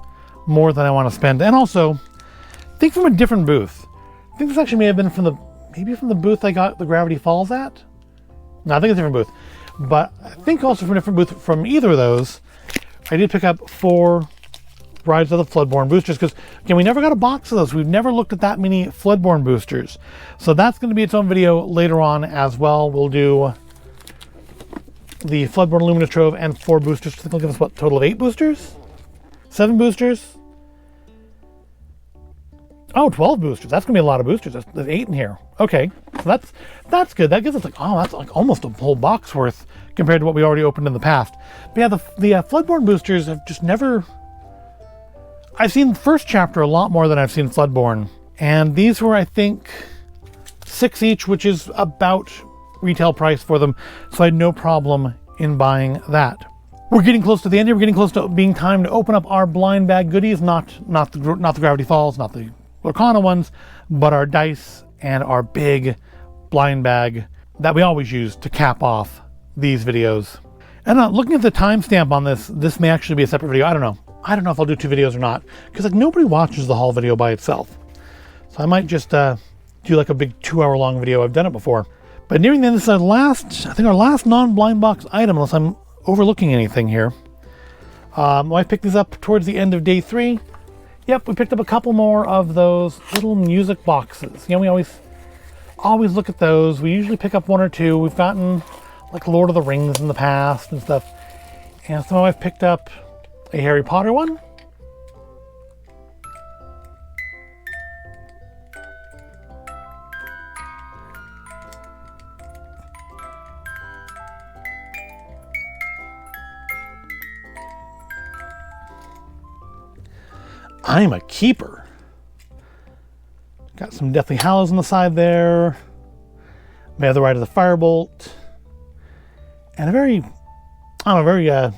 more than I want to spend. And also, I think from a different booth. I think this actually may have been from the booth I got the Gravity Falls at. No, I think it's a different booth. But I think also from a different booth from either of those, I did pick up 4 Rise of the Floodborn boosters, because again, we never got a box of those. We've never looked at that many Floodborn boosters. So that's going to be its own video later on as well. We'll do the Floodborn Illuminous Trove and 4 boosters. I think it'll give us, what, a total of 8 boosters? 7 boosters? Oh, 12 boosters. That's going to be a lot of boosters. There's 8 in here. Okay, so that's good. That gives us that's like almost a whole box worth compared to what we already opened in the past. But yeah, the Floodborn boosters have just never... I've seen the first chapter a lot more than I've seen Floodborn. And these were, I think, $6 each, which is about retail price for them. So I had no problem in buying that. We're getting close to the end here. We're getting close to being time to open up our blind bag goodies. Not the Gravity Falls, not the Lorcana ones, but our dice and our big blind bag that we always use to cap off these videos. And looking at the timestamp on this may actually be a separate video. I don't know. I don't know if I'll do 2 videos or not, because like nobody watches the haul video by itself. So I might just do like a big 2-hour long video. I've done it before. But nearing the end, this is our last, I think our last non-blind box item, unless I'm overlooking anything here. I picked these up towards the end of day 3. Yep, we picked up a couple more of those little music boxes. You know, we always look at those. We usually pick up 1 or 2. We've gotten like Lord of the Rings in the past and stuff. And so I've picked up a Harry Potter one. I'm a keeper. Got some Deathly Hallows on the side there. May of the Rite of the Firebolt. And a very, I don't know, very a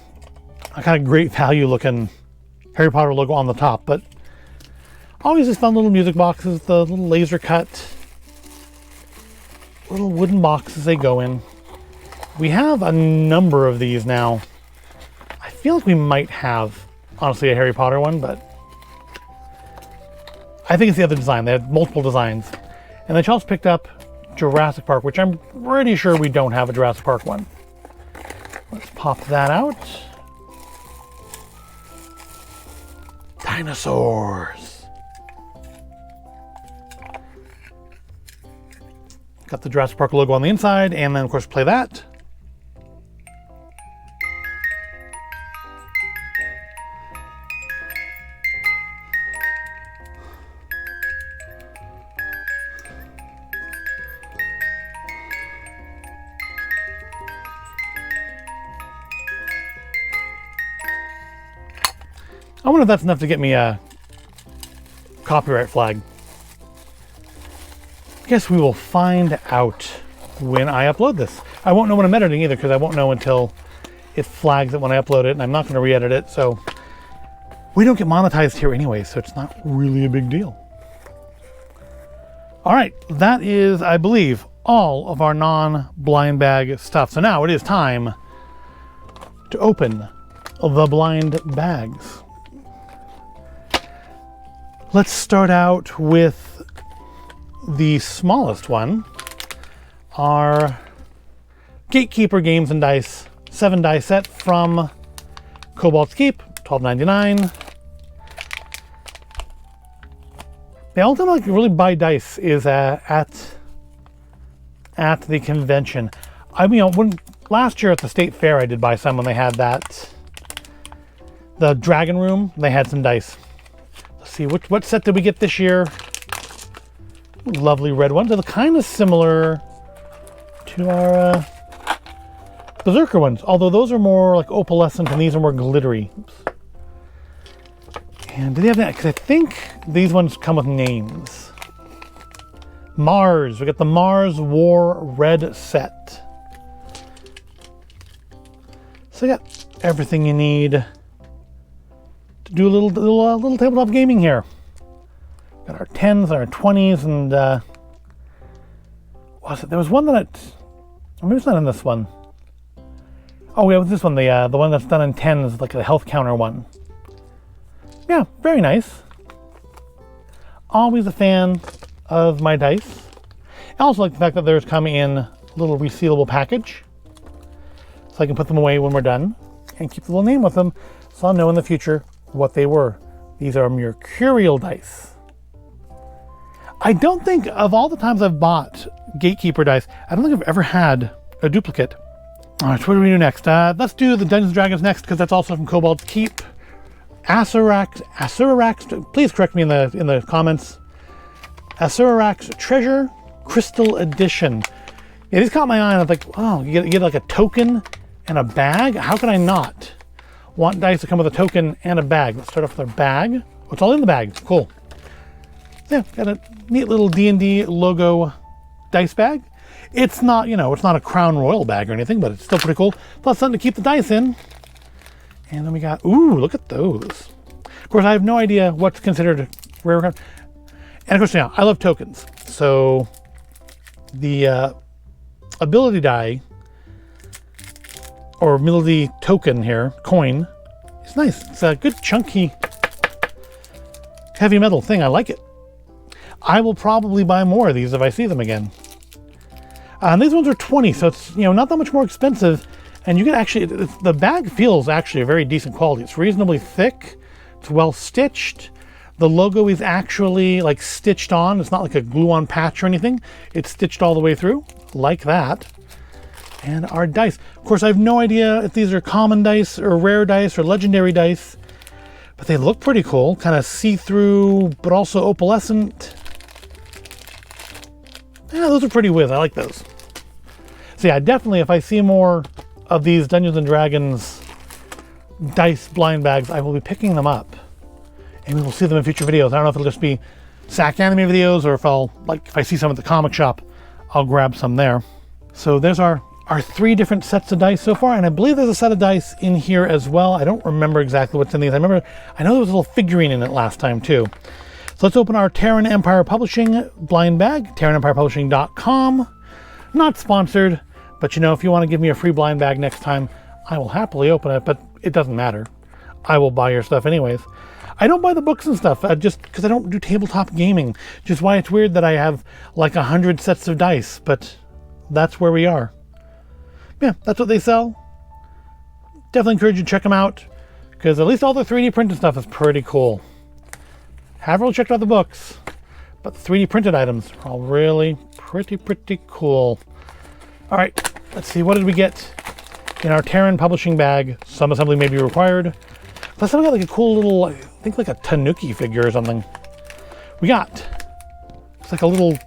kind of great value looking Harry Potter logo on the top. But always these fun little music boxes, the little laser cut, little wooden boxes they go in. We have a number of these now. I feel like we might have, honestly, a Harry Potter one, but I think it's the other design. They had multiple designs. And then Charles picked up Jurassic Park, which I'm pretty sure we don't have a Jurassic Park one. Let's pop that out. Dinosaurs. Got the Jurassic Park logo on the inside, and then of course play that. I wonder if that's enough to get me a copyright flag. Guess we will find out when I upload this. I won't know when I'm editing either, because I won't know until it flags it when I upload it, and I'm not going to re-edit it, so we don't get monetized here anyway, so it's not really a big deal. All right, that is, I believe, all of our non-blind bag stuff. So now it is time to open the blind bags. Let's start out with the smallest one, our Gatekeeper Games and Dice 7-die set from Cobalt's Keep, $12.99. The only time I can really buy dice is at the convention. I mean, when last year at the state fair, I did buy some when they had the Dragon Room. They had some dice. Let's see, what set did we get this year? Lovely red ones. They're kind of similar to our Berserker ones, although those are more like opalescent and these are more glittery. Oops. And do they have that? Because I think these ones come with names. Mars. We got the Mars War Red set. So you got everything you need to do a little tabletop gaming here. Got our 10s and our 20s, and what was it? There was one that maybe it's not in this one. Oh yeah, it was this one, the one that's done in 10s, like the health counter one. Yeah, very nice. Always a fan of my dice. I also like the fact that there's come in a little resealable package, so I can put them away when we're done and keep the little name with them, so I'll know in the future what they were. These are Mercurial dice. I don't think, of all the times I've bought Gatekeeper dice, I don't think I've ever had a duplicate. All right, so what do we do next? Let's do the Dungeons & Dragons next, because that's also from Cobalt's Keep. Asurax, please correct me in the comments. Asurax Treasure Crystal Edition. Yeah, these caught my eye, and I was like, oh, you get like a token and a bag? How can I not want dice to come with a token and a bag? Let's start off with our bag. Oh, it's all in the bag. Cool. Yeah, got a neat little D&D logo dice bag. It's not, it's not a Crown Royal bag or anything, but it's still pretty cool. Plus something to keep the dice in. And then we got, ooh, look at those. Of course, I have no idea what's considered rare. And of course, yeah, I love tokens. So the ability die, or ability token here, coin, It's nice. It's a good chunky heavy metal thing. I like it. I will probably buy more of these if I see them again. And these ones are 20, so it's, you know, not that much more expensive. And you can actually, the bag feels actually a very decent quality. It's reasonably thick. It's well stitched. The logo is actually like stitched on. It's not like a glue-on patch or anything. It's stitched all the way through, like that. And our dice. Of course, I have no idea if these are common dice or rare dice or legendary dice, but they look pretty cool. Kind of see-through, but also opalescent. Yeah, those are pretty whiz. I like those. So yeah, definitely if I see more of these Dungeons & Dragons dice blind bags, I will be picking them up. And we will see them in future videos. I don't know if it'll just be SacAnime videos or if I see some at the comic shop, I'll grab some there. So there's our 3 different sets of dice so far, and I believe there's a set of dice in here as well. I don't remember exactly what's in these. I know there was a little figurine in it last time too. So let's open our Terran Empire Publishing blind bag, terranempirepublishing.com. Not sponsored, but you know, if you want to give me a free blind bag next time, I will happily open it, but it doesn't matter. I will buy your stuff anyways. I don't buy the books and stuff just because I don't do tabletop gaming. Just why it's weird that I have like 100 sets of dice, but that's where we are. Yeah, that's what they sell. Definitely encourage you to check them out because at least all the 3D printed stuff is pretty cool. Haven't really checked out the books, but the 3D printed items are all really pretty cool. All right, let's see. What did we get in our Terran Publishing bag? Some assembly may be required. Plus, I got like a cool little, I think like a Tanuki figure or something. We got, it's like a little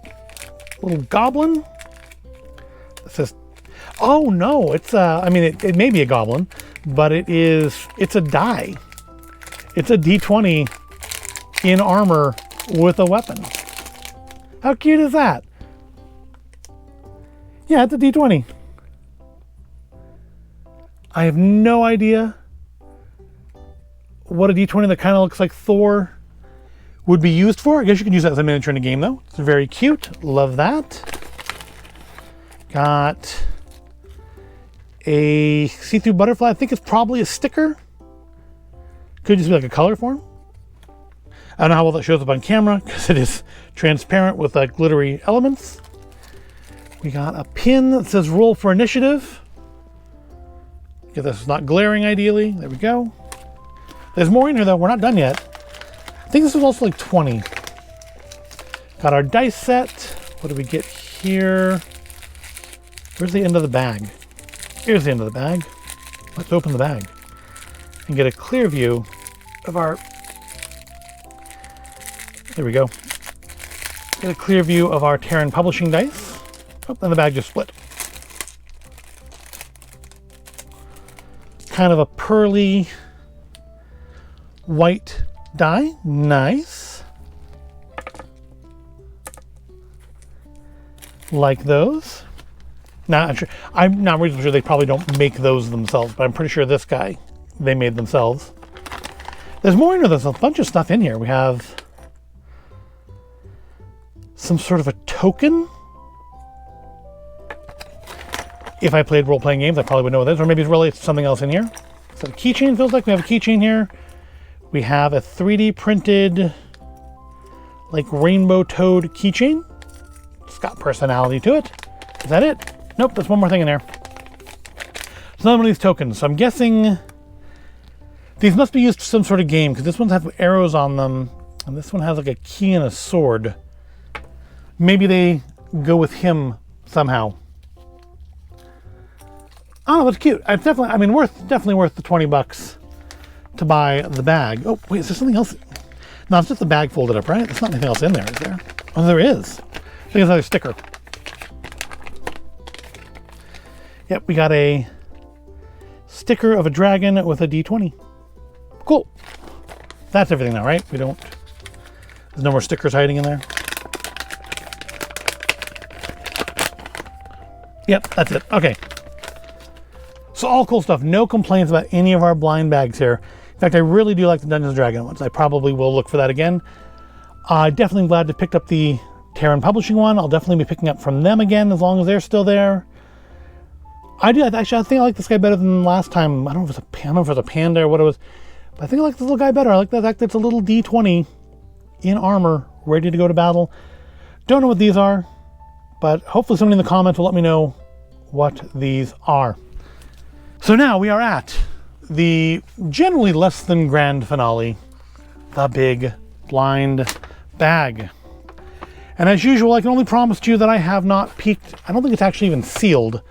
goblin. It says, oh no, it's I mean, it may be a goblin, but it's a die. It's a D20 in armor with a weapon. How cute is that? Yeah, it's a D20. I have no idea what a D20 that kind of looks like Thor would be used for. I guess you can use that as a miniature in a game though. It's very cute. Love that. Got a see-through butterfly. I think it's probably a sticker. Could just be like a color form. I don't know how well that shows up on camera because it is transparent with glittery elements. We got a pin that says roll for initiative. Get this not glaring ideally. There we go. There's more in here though. We're not done yet. I think this was also like 20. Got our dice set. What do we get here? Where's the end of the bag? Here's the end of the bag. Let's open the bag and get a clear view of our... There we go. Get a clear view of our Terran Publishing dice. Oh, and the bag just split. Kind of a pearly white die. Nice. Like those. Now, I'm not reasonably sure they probably don't make those themselves, but I'm pretty sure this guy, they made themselves. There's more in here. There's a bunch of stuff in here. We have some sort of a token. If I played role-playing games, I probably would know what this is, or maybe it's related to something else in here. So the keychain feels like we have a keychain here. We have a 3D printed, like rainbow toad keychain. It's got personality to it. Is that it? Nope, there's one more thing in there. It's another one of these tokens. So I'm guessing these must be used for some sort of game because this one has arrows on them, and this one has like a key and a sword. Maybe they go with him somehow. Oh, that's cute. It's definitely, I mean, definitely worth the 20 bucks to buy the bag. Oh, wait, is there something else? No, it's just the bag folded up, right? There's not anything else in there, is there? Oh, there is. I think it's another sticker. Yep, we got a sticker of a dragon with a D20. Cool. That's everything now, right? There's no more stickers hiding in there. Yep, that's it. Okay. So all cool stuff. No complaints about any of our blind bags here. In fact, I really do like the Dungeons & Dragons ones. I probably will look for that again. Definitely glad to pick up the Terran Publishing one. I'll definitely be picking up from them again as long as they're still there. I think I like this guy better than last time. I don't know if it was a panda or what it was. But I think I like this little guy better. I like the fact that it's a little D20 in armor, ready to go to battle. Don't know what these are, but hopefully somebody in the comments will let me know what these are. So now we are at the generally less than grand finale, the big blind bag. And as usual, I can only promise to you that I have not peeked. I don't think it's actually even sealed,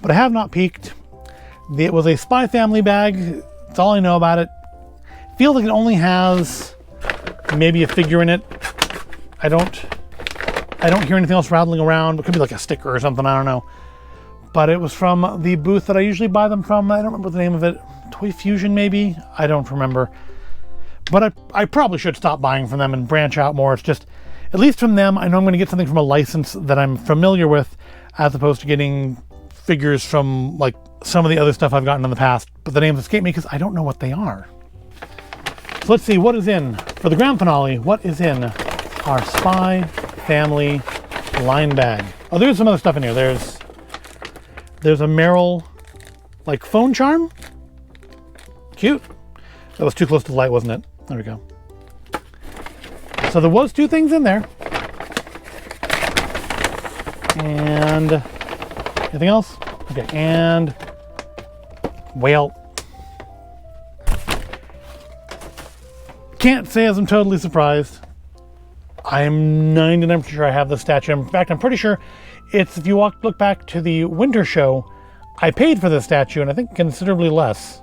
but I have not peeked. It was a Spy Family bag. That's all I know about it. Feels like it only has maybe a figure in it. I don't hear anything else rattling around. It could be like a sticker or something, I don't know. But it was from the booth that I usually buy them from. I don't remember the name of it. Toy Fusion, maybe? I don't remember. But I probably should stop buying from them and branch out more. It's just, at least from them, I know I'm going to get something from a license that I'm familiar with, as opposed to getting figures from like some of the other stuff I've gotten in the past. But the names escape me because I don't know what they are. So let's see what is in, for the grand finale, what is in our Spy Family line bag. Oh, there's some other stuff in here. There's a Meryl, like, phone charm. Cute. That was too close to the light, wasn't it? There we go. So there was 2 things in there. And anything else? Okay, and well, can't say as I'm totally surprised. I'm 99% sure I have the statue. In fact, I'm pretty sure it's, if you look back to the winter show, I paid for the statue, and I think considerably less.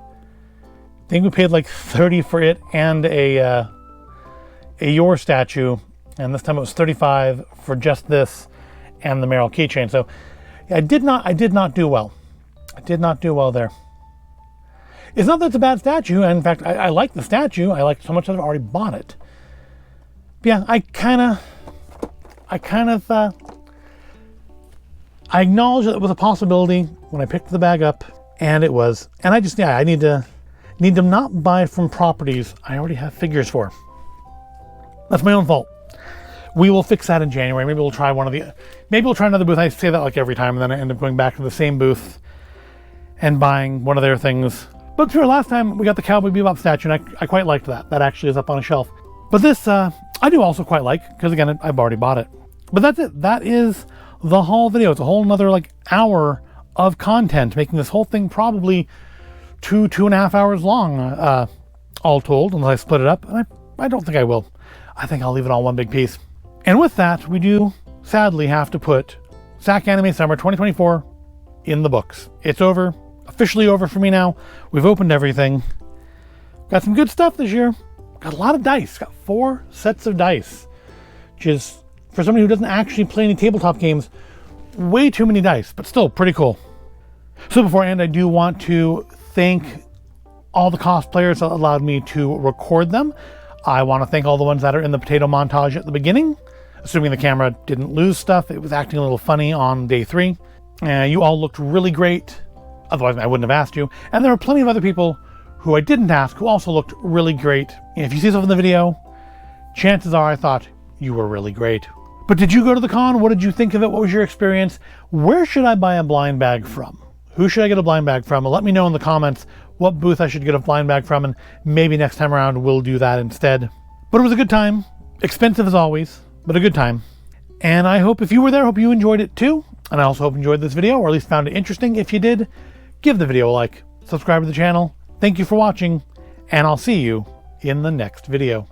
I think we paid like 30 for it and a your statue, and this time it was 35 for just this and the Meryl keychain. So I did not do well. I did not do well there. It's not that it's a bad statue, and in fact, I like the statue. I like it so much that I've already bought it. But yeah, I acknowledge that it was a possibility when I picked the bag up, and it was. And I just, yeah, I need to not buy from properties I already have figures for. That's my own fault. We will fix that in January. Maybe we'll try another booth. I say that like every time, and then I end up going back to the same booth and buying one of their things. But sure, last time we got the Cowboy Bebop statue, and I quite liked that. That actually is up on a shelf. But this, I do also quite like, because again, I've already bought it. But that's it. That is the haul video. It's a whole another like hour of content, making this whole thing probably 2.5 hours long, all told, unless I split it up. And I don't think I will. I think I'll leave it all one big piece. And with that, we do sadly have to put SacAnime Summer 2024 in the books. It's over, officially over for me now. We've opened everything. Got some good stuff this year. Got a lot of dice. Got 4 sets of dice, which is, for somebody who doesn't actually play any tabletop games, way too many dice, but still pretty cool. So before I end, I do want to thank all the cosplayers that allowed me to record them. I want to thank all the ones that are in the potato montage at the beginning, assuming the camera didn't lose stuff. It was acting a little funny on day 3. You all looked really great. Otherwise, I wouldn't have asked you. And there were plenty of other people who I didn't ask who also looked really great. And if you see stuff in the video, chances are I thought you were really great. But did you go to the con? What did you think of it? What was your experience? Where should I buy a blind bag from? Who should I get a blind bag from? Let me know in the comments what booth I should get a blind bag from, and maybe next time around we'll do that instead. But it was a good time. Expensive as always, but a good time. And I hope if you were there, I hope you enjoyed it too. And I also hope you enjoyed this video, or at least found it interesting. If you did, give the video a like, subscribe to the channel. Thank you for watching, and I'll see you in the next video.